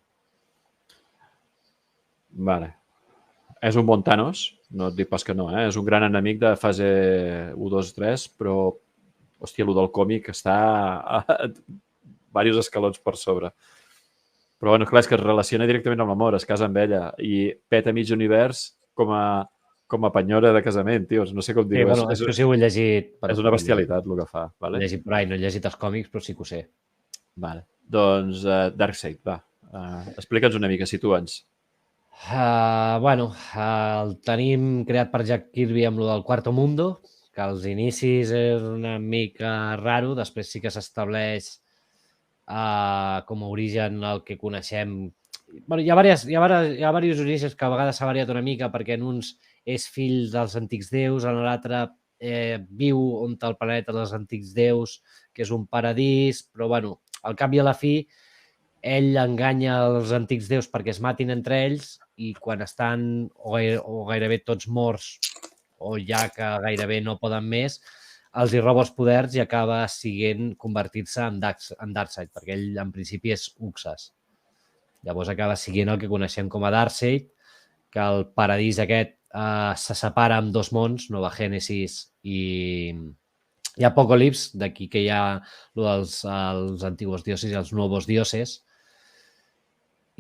Vale. És un bon Thanos, no et dic pas que no, és un gran enemic de fase 1, 2, 3, però, hòstia, el del còmic està a diversos escalons per sobre. Però, bueno, clar, és que es relaciona directament amb l'amor, es casa amb ella i peta mig univers com a penyora de casament, tios, no sé com dir-ho. Sí, bueno, això sí ho he llegit. És una bestialitat el que fa. Vale? He llegit per ahí, no he llegit els còmics, però sí que ho sé. Vale. Doncs Darkseid, va. Explica'ns una mica, situa'ns. El tenim creat per Jack Kirby amb lo del Quarto Mundo, que als inicis és una mica raro, després sí que s'estableix com a origen el que coneixem. Bueno, hi ha diversos orígens que a vegades s'ha variat una mica, perquè en uns és fill dels antics déus, en l'altre viu on el planeta dels antics déus, que és un paradís, però bueno, al cap i a la fi ell enganya els antics déus perquè es matin entre ells i quan estan o gairebé tots morts o ja que gairebé no poden més, els hi roba els poders i acaba convertint-se en Darkseid, perquè ell en principi és Uxas. Llavors acaba siguent el que coneixem com a Darkseid, que el paradís aquest se separa en dos mons, Nova Genesis i Apocalips, d'aquí que hi ha els antiguos dioses i els nuevos dioses.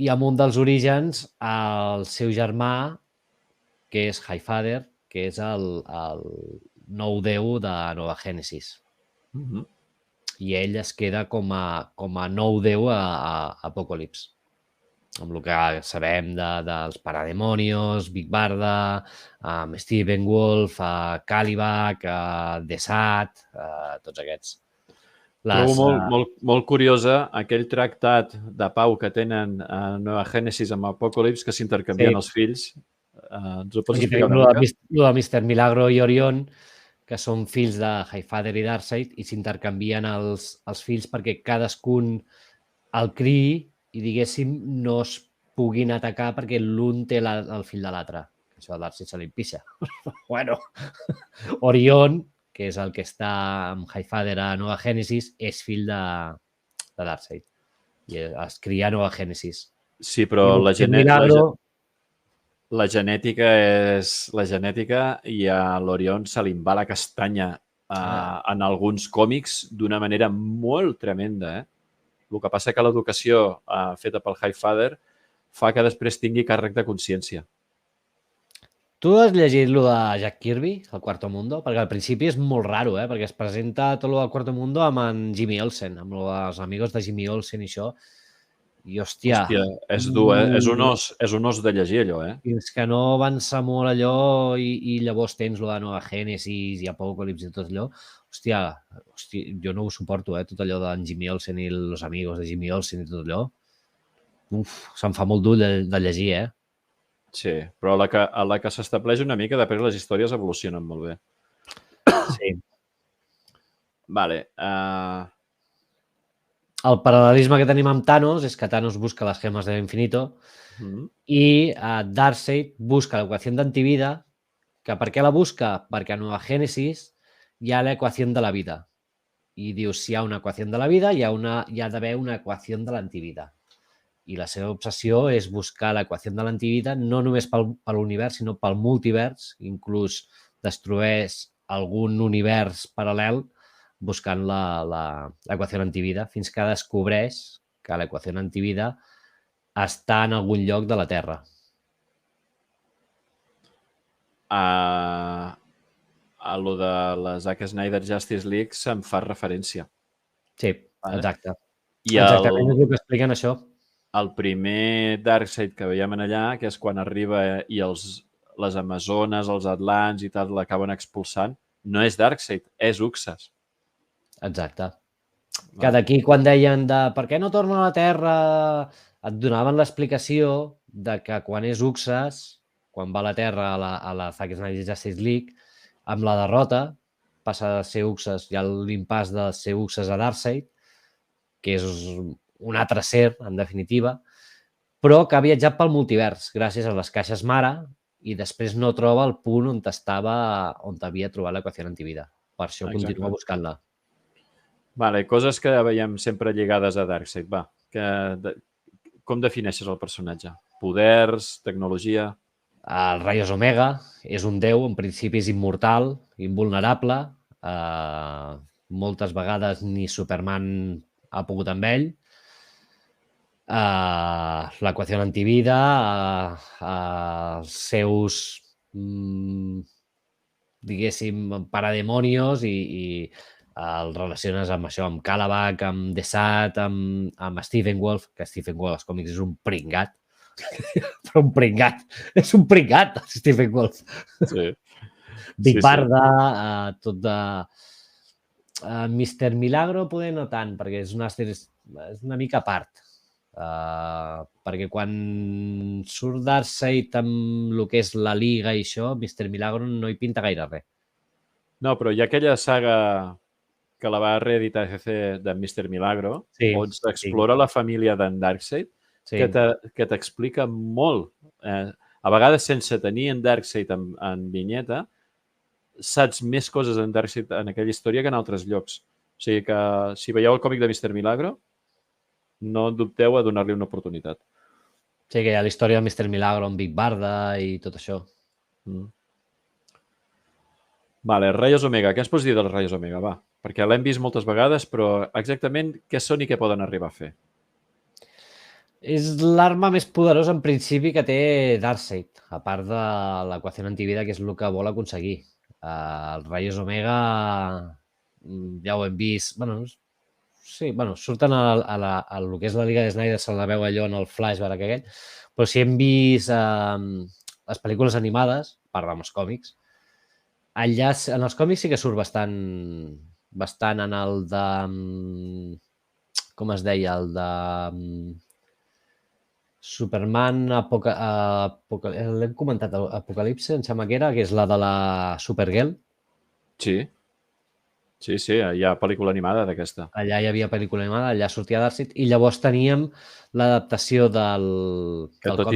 I amb un dels orígens, el seu germà, que és Highfather, que és el nou déu de Nova Genesis. I ell es queda com a nou déu a Apocalips. Amb el que sabem dels Parademonios, Big Barda, Stephen Wolf, Kalibak, Desat, tots aquests. Trobo molt curiosa aquell tractat de pau que tenen a Nova Genesis amb Apocalips que s'intercanvien els fills. Ens ho pots explicar una mica? El de Mr. Milagro i Orion, que són fills de Highfather i Darkseid, i s'intercanvien els fills perquè cadascun el criï i, diguéssim, no es puguin atacar perquè l'un té el fill de l'altre. Això a Darkseid se li pixa. Bueno, Orion, que és el que està amb Highfather a Nova Genesis, és fill de Darkseid. I es cria a Nova Genesis. Sí, però la genètica és la genètica i a l'Orion se li va la castanya en alguns còmics d'una manera molt tremenda. El que passa que l'educació feta pel Highfather fa que després tingui càrrec de consciència. Tu has llegit lo de Jack Kirby, el Quarto Mundo? Perquè al principi és molt raro, perquè es presenta tot lo del Quarto Mundo amb en Jimmy Olsen, amb els amigos de Jimmy Olsen i això. I, hòstia... és dur, és un os de llegir, allò, Fins que no avança molt allò i llavors tens lo de Nova Genesis i Apocalips i tot allò, hòstia, jo no ho suporto, tot allò d'en Jimmy Olsen i los amigos de Jimmy Olsen i tot allò. Se'm fa molt dur de llegir, Sí, però a la que s'estableix una mica, després les històries evolucionen molt bé. Sí. Vale. el paral·lelisme que tenim amb Thanos és que Thanos busca les gemes de l'infinito i Darkseid busca l'equació d'antivida, que per què la busca? Perquè a Nueva Génesis hi ha l'equació de la vida. I dius, si hi ha una equació de la vida, hi ha d'haver una equació de l'antivida. I la seva obsessió és buscar l'equació de l'antivida no només per l'univers, sinó pel multivers, inclús destrueix algun univers paral·lel buscant l'equació d'antivida, fins que descobreix que l'equació d'antivida està en algun lloc de la Terra. A lo de la Zack Snyder Justice League se'n fa referència. Sí, Vale. exacte. I Exactament és el que expliquen això. el primer Darkseid que veiem allà, que és quan arriba i les Amazones, els Atlants i tal, l'acaben expulsant, no és Darkseid, és Uxas. Exacte. Que d'aquí quan deien de per què no torna a la Terra, et donaven l'explicació de que quan és Uxas, quan va a la Terra a la Zack Snyder Justice League, amb la derrota passa de ser Uxas, hi ha l'impàs de ser Uxas a Darkseid, que és un altre ser, en definitiva, però que ha viatjat pel multivers gràcies a les caixes mare i després no troba el punt on havia trobat l'equació d'antivida. Per això continua buscant-la. Vale, coses que veiem sempre lligades a Darkseid. Va, com defineixes el personatge? Poders, tecnologia... El Rayos Omega és un déu, en principi és immortal, invulnerable. Moltes vegades ni Superman ha pogut amb ell. L'equació d'antivida, els seus, diguéssim, parademonios i el relaciones amb això, amb Kalabak, amb Desat, amb Stephen Wolf, que Stephen Wolf als còmics és un pringat. Però un pringat. És un pringat, Stephen Wolf. Sí. Big Barda, tot de... Mr. Milagro poder no tant, perquè és una mica a part. Perquè quan surt Darkseid amb el que és la Liga i això, Mr. Milagro no hi pinta gaire res. No, però hi ha aquella saga que la va reeditar CC de Mr. Milagro, on s'explora la família d'en Darkseid, que t'explica molt. A vegades, sense tenir en Darkseid en vinyeta, saps més coses en Darkseid en aquella història que en altres llocs. O sigui que, si veieu el còmic de Mr. Milagro, no dubteu a donar-li una oportunitat. Sí, que hi ha la història de Mr. Milagro amb Big Barda i tot això. Vale, Rayos Omega. Què ens pots dir dels Rayos Omega? Va, perquè l'hem vist moltes vegades, però exactament què són i què poden arribar a fer? És l'arma més poderosa, en principi, que té Darkseid, a part de l'equació d'antivida, que és el que vol aconseguir. Els Rayos Omega, ja ho hem vist... surten a lo que és la Liga de Snyder, se'l veu allò en el flashback aquell, però si hem vist les pel·lícules animades, part dels còmics, allà en els còmics sí que surt bastant en el de... Com es deia? El de... Superman, l'hem comentat, Apocalipse, em sembla que és la de la Supergirl. Sí, hi ha pel·lícula animada d'aquesta. Allà hi havia pel·lícula animada, allà sortia Darkseid, i llavors teníem l'adaptació del... Que tot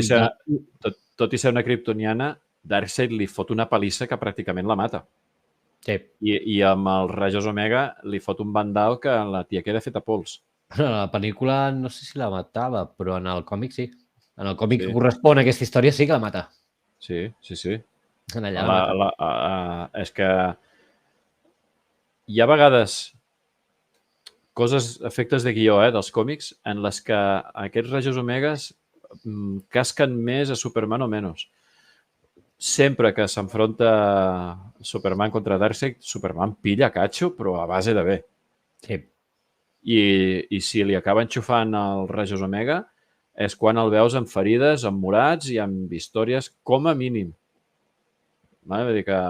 i ser una kryptoniana, Darkseid li fot una palissa que pràcticament la mata. Sí. I amb els Rayos Omega li fot un bandal que la tia queda feta pols. A la pel·lícula no sé si la matava, però en el còmic sí. En el còmic que correspon a aquesta història sí que la mata. Sí. Allà és que hi ha vegades efectes de guió dels còmics en les que aquests Rayos Omegas casquen més a Superman o menys. Sempre que s'enfronta Superman contra Darkseid, Superman pilla catxo, però a base de bé. Sí. I si li acaba enxufant els Rayos Omega és quan el veus amb ferides, amb morats i amb històries com a mínim. Vull dir que...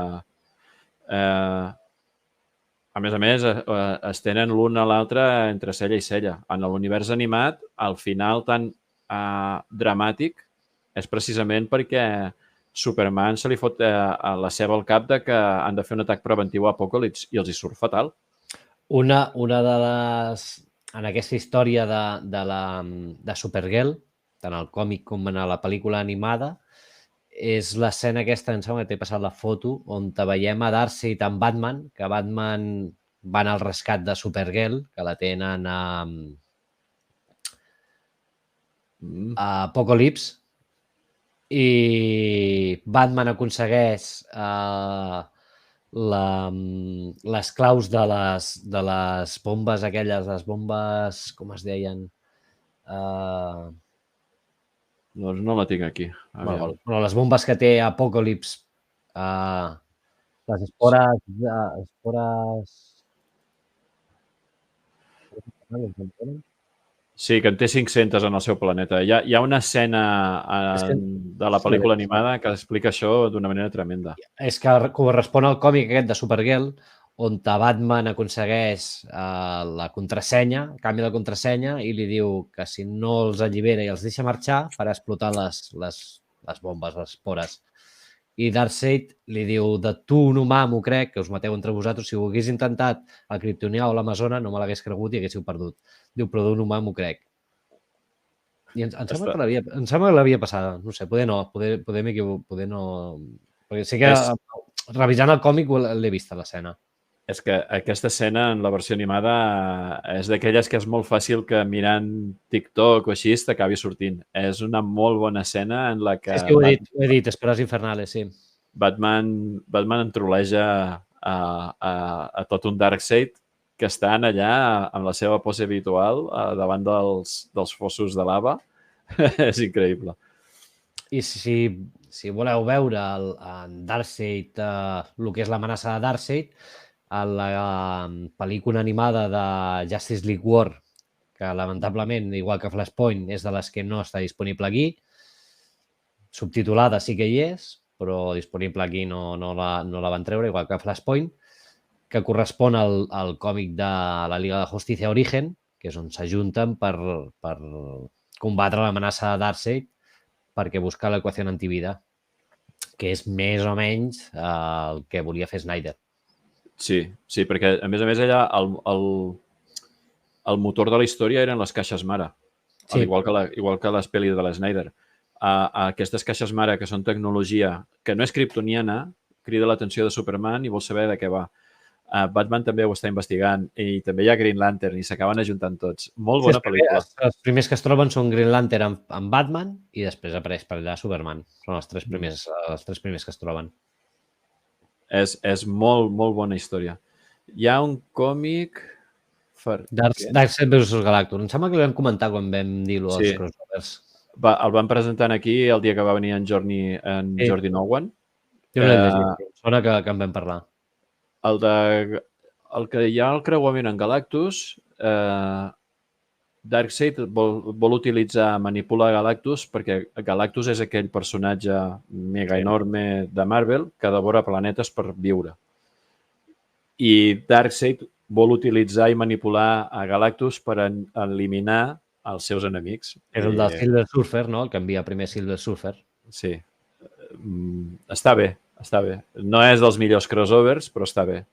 A més, es tenen l'un a l'altre entre cella i cella. En l'univers animat, el final tan dramàtic és precisament perquè Superman se li fot a la seva al cap de que han de fer un atac preventiu a Apokolips i els hi surt fatal. Una de les en aquesta història de Supergirl, tant el còmic com en la pel·lícula animada, és l'escena aquesta, em sembla que t'he passat la foto, on te veiem a Darkseid amb Batman, que Batman van al rescat de Supergirl, que la tenen a Apocalypse, i Batman aconsegueix les claus de les bombes aquelles, les bombes, com es deien? Doncs no la tinc aquí. Bueno, les bombes que té Apocalypse, les espores... Sí, que en té 500 en el seu planeta. Hi ha una escena de la pel·lícula animada que explica això d'una manera tremenda. És que correspon al còmic aquest de Supergirl, on Batman aconsegueix la contrasenya, canvia la contrasenya i li diu que si no els allibera i els deixa marxar, farà explotar les bombes, les espores. I Darkseid li diu, de tu, un humà, m'ho crec, que us mateu entre vosaltres, si ho hagués intentat el Kryptonià o l'Amazona, no me l'hagués cregut i haguéssiu perdut. Diu, però d'un humà m'ho crec. I em sembla que l'havia passada. No sé, poder no, poder m'equivoco, poder no... Perquè sí que revisant el còmic l'he vista, l'escena. És que aquesta escena en la versió animada és d'aquelles que és molt fàcil que mirant TikTok o així t'acabi sortint. És una molt bona escena en la que... Sí, ho he dit, Esperes Infernales, sí. Batman entroleja a tot un Darkseid que estan allà amb la seva pose habitual davant dels fossos de lava. És increïble. I si voleu veure en Darkseid, el que és l'amenaça de Darkseid, a la pel·lícula animada de Justice League War, que lamentablement, igual que Flashpoint, és de les que no està disponible aquí. Subtitulada sí que hi és, però disponible aquí no la van treure, igual que Flashpoint, que correspon al còmic de la Liga de Justícia Origen, que és on s'ajunten per combatre l'amenaça de Darkseid perquè busca l'equació antivida, que és més o menys el que volia fer Snyder. Sí, perquè a més allà el motor de la història eren les caixes mare, sí. igual que les pel·lis de l'Snyder. Aquestes caixes mare que són tecnologia que no és kryptoniana crida l'atenció de Superman i vol saber de què va. Batman també ho està investigant i també hi ha Green Lantern i s'acaben ajuntant tots. Molt bona pel·lícula. Els primers que es troben són Green Lantern amb Batman i després apareix per allà Superman. Són els tres primers que es troben. És molt, molt bona història. Hi ha un còmic... Darkseid vs Galactus. Em sembla que ho vam comentar quan vam dir-ho als crossovers. El van presentant aquí el dia que va venir en Jordi Nowan. Jo no l'he llegit, sona que en vam parlar. El que hi ha el creuament en Galactus, Darkseid vol utilitzar, manipular Galactus perquè Galactus és aquell personatge mega enorme de Marvel que devora planetes per viure. I Darkseid vol utilitzar i manipular a Galactus per eliminar els seus enemics. És el del Silver Surfer, no? El que envia primer Silver Surfer. Sí. Està bé. No és dels millors crossovers, però està bé.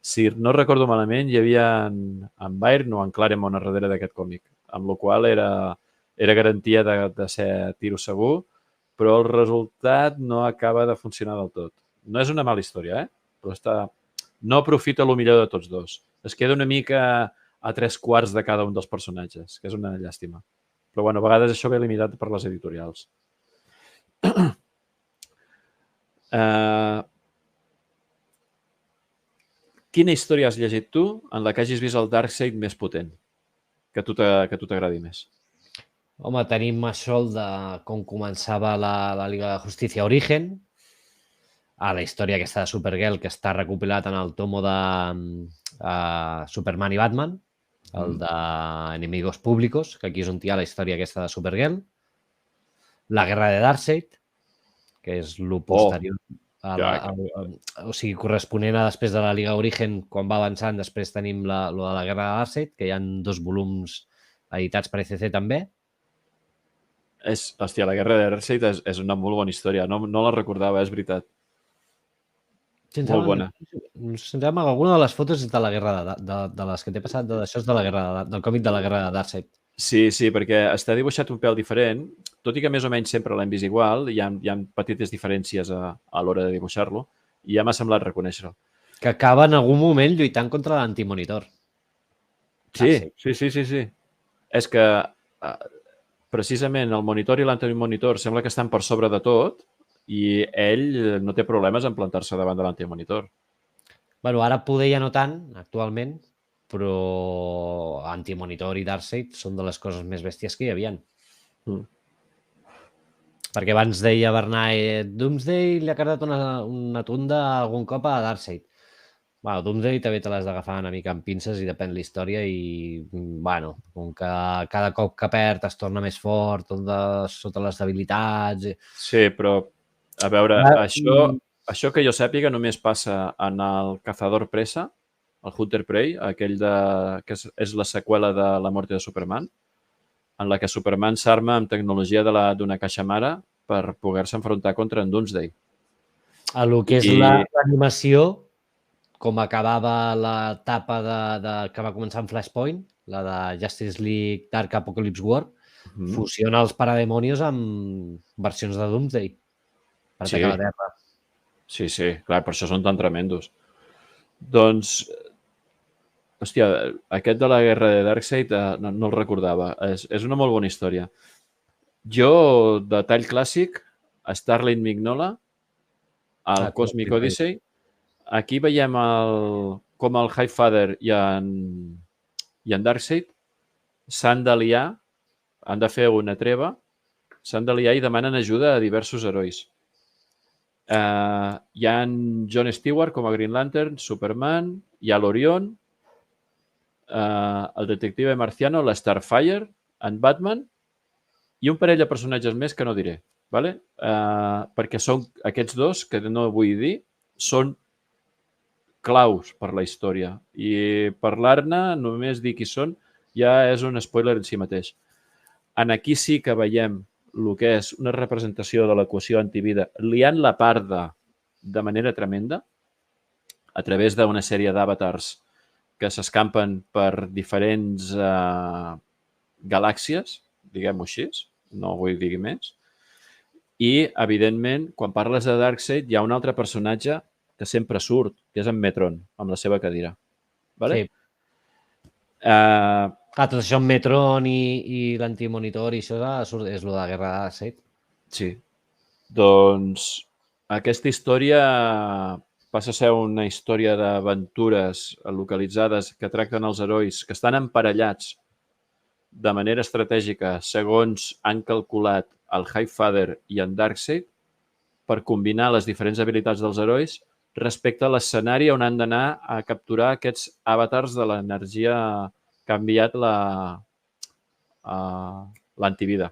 Si no recordo malament, hi havia en Byrne o en Claremont a darrere d'aquest còmic, amb la qual era garantia de ser tiro segur, però el resultat no acaba de funcionar del tot. No és una mala història, però no aprofita el millor de tots dos. Es queda una mica a 3/4 de cada un dels personatges, que és una llàstima. Però, bueno, a vegades això ve limitat per les editorials. Quina història has llegit tu en la que hagis vist el Darkseid més potent? Que a tu t'agradi més? Home, tenim això de com començava la Liga de Justícia Origen, a la història aquesta de Supergirl que està recopilat en el tomo de Superman i Batman, el de Enemigos Públicos, que aquí és on hi ha la història aquesta de Supergirl, la Guerra de Darkseid, que és el posterior, o sigui, corresponent a després de la Liga Origen, quan va avançant, després tenim lo de la Guerra de Darkseid, que hi ha 2 volums editats per ECC també. Hòstia, la Guerra de Darkseid és una molt bona història. No la recordava, és veritat. Molt bona. Sincerament, alguna de les fotos és de la guerra de les que t'he passat, d'això és de la guerra del còmic de la guerra de Darkseid. Sí, perquè està dibuixat un pèl diferent, tot i que més o menys sempre l'hem vist igual, hi ha petites diferències a l'hora de dibuixar-lo, i ja m'ha semblat reconèixer-lo. Que acaba en algun moment lluitant contra l'antimonitor. Sí. És que precisament el monitor i l'antimonitor sembla que estan per sobre de tot i ell no té problemes en plantar-se davant de l'antimonitor. Bueno, ara poder ja no tant, actualment, però Antimonitor i Darkseid són de les coses més bèsties que hi havia. Perquè abans deia Bernay, Doomsday li ha cardat una tunda algun cop a Darkseid. Bueno, Doomsday també te l'has d'agafar una mica amb pinces i depèn la història i, bueno, com que cada cop que perd es torna més fort, sota les debilitats... Sí, però, a veure, això que jo sàpiga només passa en el Cazador Presa, el Hunter Prey, aquell que és la seqüela de La Muerte de Superman, en la que Superman s'arma amb tecnologia d'una caixa mare per poder-se enfrontar contra en Doomsday. A lo que és l'animació, com acabava l'etapa que va començar en Flashpoint, la de Justice League Dark Apocalypse War, fusiona els parademonios amb versions de Doomsday per atacar la Terra. Sí, clar, per això són tan tremendos. Doncs, hòstia, aquest de la guerra de Darkseid no el recordava. És una molt bona història. Jo, de tall clàssic, Starling Mignola, el Cosmic Odyssey. Aquí veiem com el Highfather i en Darkseid s'han d'aliar, han de fer una treva, s'han d'aliar i demanen ajuda a diversos herois. Hi ha en John Stewart com a Green Lantern, Superman, hi ha l'Orion, el detective marciano, la Starfire, en Batman i un parell de personatges més que no diré, perquè són aquests dos, que no vull dir, són claus per la història. I parlar-ne, només dir qui són, ja és un spoiler en si mateix. Aquí sí que veiem el que és una representació de l'equació antivida, liant la parda de manera tremenda a través d'una sèrie d'avatars que s'escampen per diferents galàxies, diguem-ho així, no vull dir més. I, evidentment, quan parles de Darkseid, hi ha un altre personatge que sempre surt, que és en Metron, amb la seva cadira. Sí. Tot això amb Metron i l'antimonitor i això és el de la guerra de Darkseid. Sí. Doncs aquesta història passa a ser una història d'aventures localitzades que tracten els herois que estan emparellats de manera estratègica segons han calculat el Highfather i en Darkseid per combinar les diferents habilitats dels herois respecte a l'escenari on han d'anar a capturar aquests avatars de l'energia que ha enviat l'antivida.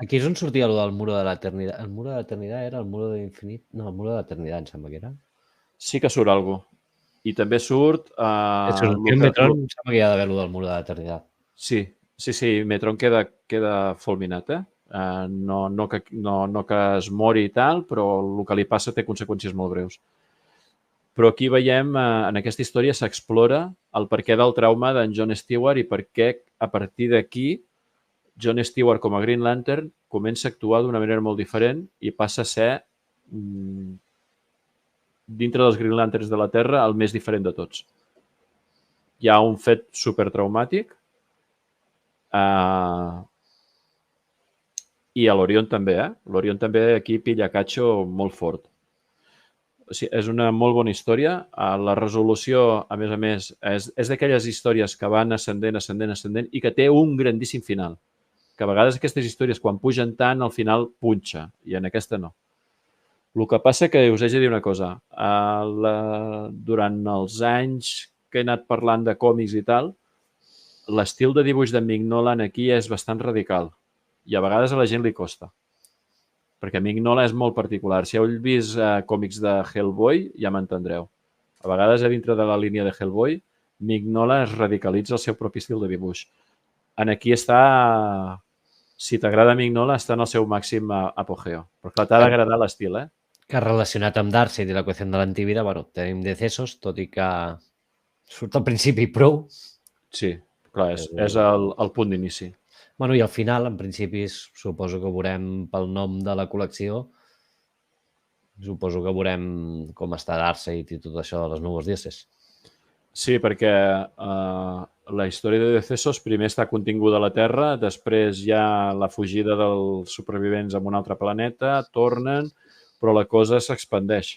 Aquí és on sortia el del Muro de l'Eternitat. El Muro de l'Eternitat era el Muro de l'Infinit? No, el Muro de l'Eternitat em sembla que era. Sí que surt alguna cosa. I també surt... El Metron em sembla que hi ha d'haver el del Muro de l'Eternitat. Sí, Metron queda fulminat, no que es mori i tal, però el que li passa té conseqüències molt greus. Però aquí veiem, en aquesta història s'explora el perquè del trauma d'en John Stewart i per què, a partir d'aquí, John Stewart com a Green Lantern comença a actuar d'una manera molt diferent i passa a ser, dintre dels Green Lanterns de la Terra, el més diferent de tots. Hi ha un fet supertraumàtic i a l'Orion també, L'Orion també aquí pilla catxo molt fort. O sigui, és una molt bona història. La resolució, a més, és d'aquelles històries que van ascendent i que té un grandíssim final. Que a vegades aquestes històries, quan pugen tant, al final punxa, i en aquesta no. El que passa que us haig de dir una cosa. Durant els anys que he anat parlant de còmics i tal, l'estil de dibuix de Mignola aquí és bastant radical i a vegades a la gent li costa. Perquè Mignola és molt particular. Si heu vist còmics de Hellboy, ja m'entendreu. A vegades, a dintre de la línia de Hellboy, Mignola es radicalitza el seu propi estil de dibuix. Aquí està... Si t'agrada Mignola, està en el seu màxim apogeo. Però clar, t'ha d'agradar l'estil, que relacionat amb Darkseid i l'equació de l'antivida, bueno, tenim decesos, tot i que surt al principi prou. Sí, clar, és el punt d'inici. Bueno, i al final, en principi, suposo que veurem pel nom de la col·lecció, suposo que veurem com està Darkseid i tot això de les Nuevos Dioses. Sí, perquè la història de Decesos primer està continguda a la Terra, després hi ha la fugida dels supervivents a un altre planeta, tornen, però la cosa s'expandeix.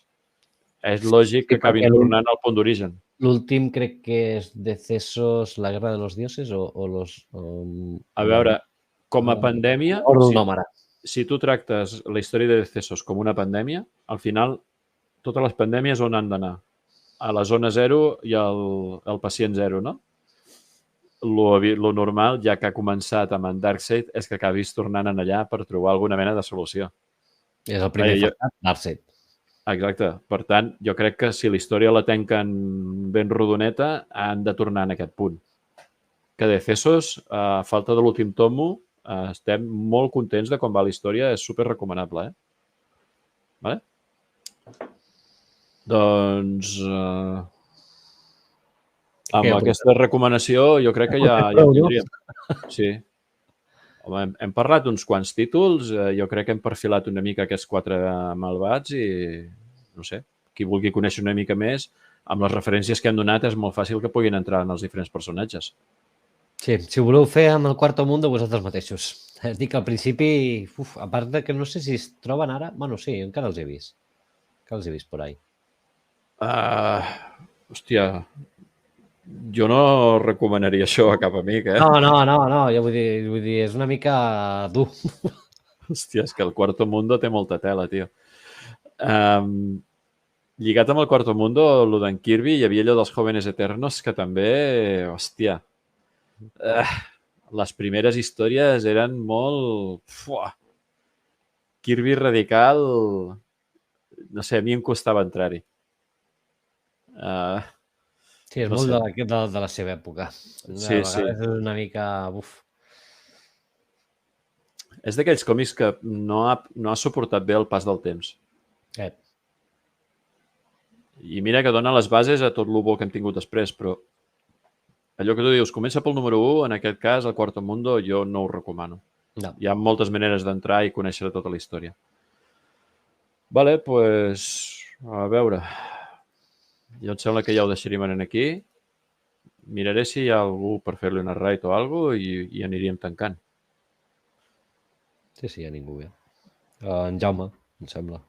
És lògic que acabin tornant al punt d'origen. L'últim crec que és Decesos, la guerra de los dioses o los... A veure, com a pandèmia, si tu tractes la història de Decesos com una pandèmia, al final totes les pandèmies on han d'anar? A la zona 0 i al pacient 0, no? Lo normal, ja que ha començat amb en Darkseid, és que acabis tornant en allà per trobar alguna mena de solució. És el primer afectat, Darkseid. Exacte. Per tant, jo crec que si la història la tanquen ben rodoneta, han de tornar en aquest punt. Que Decesos, a falta de l'últim tomo, estem molt contents de com va la història, és super recomanable, Vale? Doncs amb aquesta recomanació jo crec que ja tindríem. Sí. Home, hem parlat d'uns quants títols, jo crec que hem perfilat una mica aquests 4 malvats i, no sé, qui vulgui conèixer una mica més, amb les referències que hem donat és molt fàcil que puguin entrar en els diferents personatges. Sí, si ho voleu fer amb el Quarto Mundo vosaltres mateixos. És dir, que al principi, a part de que no sé si es troben ara, bueno, sí, encara els he vist. Encara els he vist por ahí. Hòstia, jo no recomanaria això a cap amic, No, jo vull dir, és una mica dur. Hòstia, és que el Quarto Mundo té molta tela, tio. Lligat amb el Quarto Mundo, el d'en Kirby, hi havia allò dels Jóvenes Eternos, que també, hòstia, les primeres històries eren molt... Kirby radical, no sé, a mi em costava entrar-hi. Sí, és no molt sé. de la seva època. Sí. És una mica... És d'aquells còmics que no ha suportat bé el pas del temps. I mira que dona les bases a tot el bo que hem tingut després, però allò que tu dius, comença pel número 1, en aquest cas, el Quarto Mundo, jo no ho recomano. No. Hi ha moltes maneres d'entrar i conèixer tota la història. Vale, doncs, a veure... Jo em sembla que ja ho deixaríem aquí. Miraré si hi ha algú per fer-li una raid o alguna cosa i aniríem tancant. Sí, hi ha ningú bé. En Jaume, em sembla.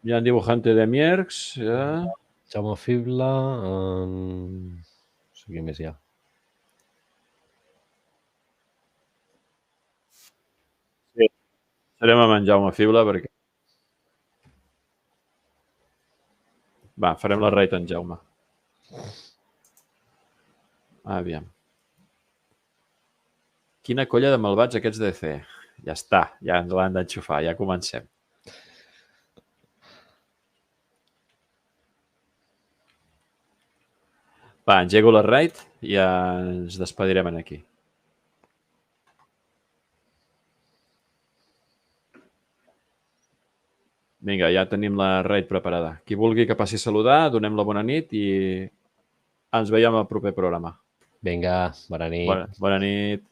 Hi ha en Dibujante de Mierks. Jaume Fibla. No sé qui més hi ha. Sí, serem amb en Jaume Fibla perquè... Va, farem la raid en Jaume. Aviam. Quina colla de malvats aquests de DC. Ja està, ja ens l'han d'enxufar, ja comencem. Va, engego la raid i ja ens despedirem aquí. Vinga, ja tenim la raid preparada. Qui vulgui que passi a saludar, donem la bona nit i ens veiem al proper programa. Vinga, bona nit. Bona nit.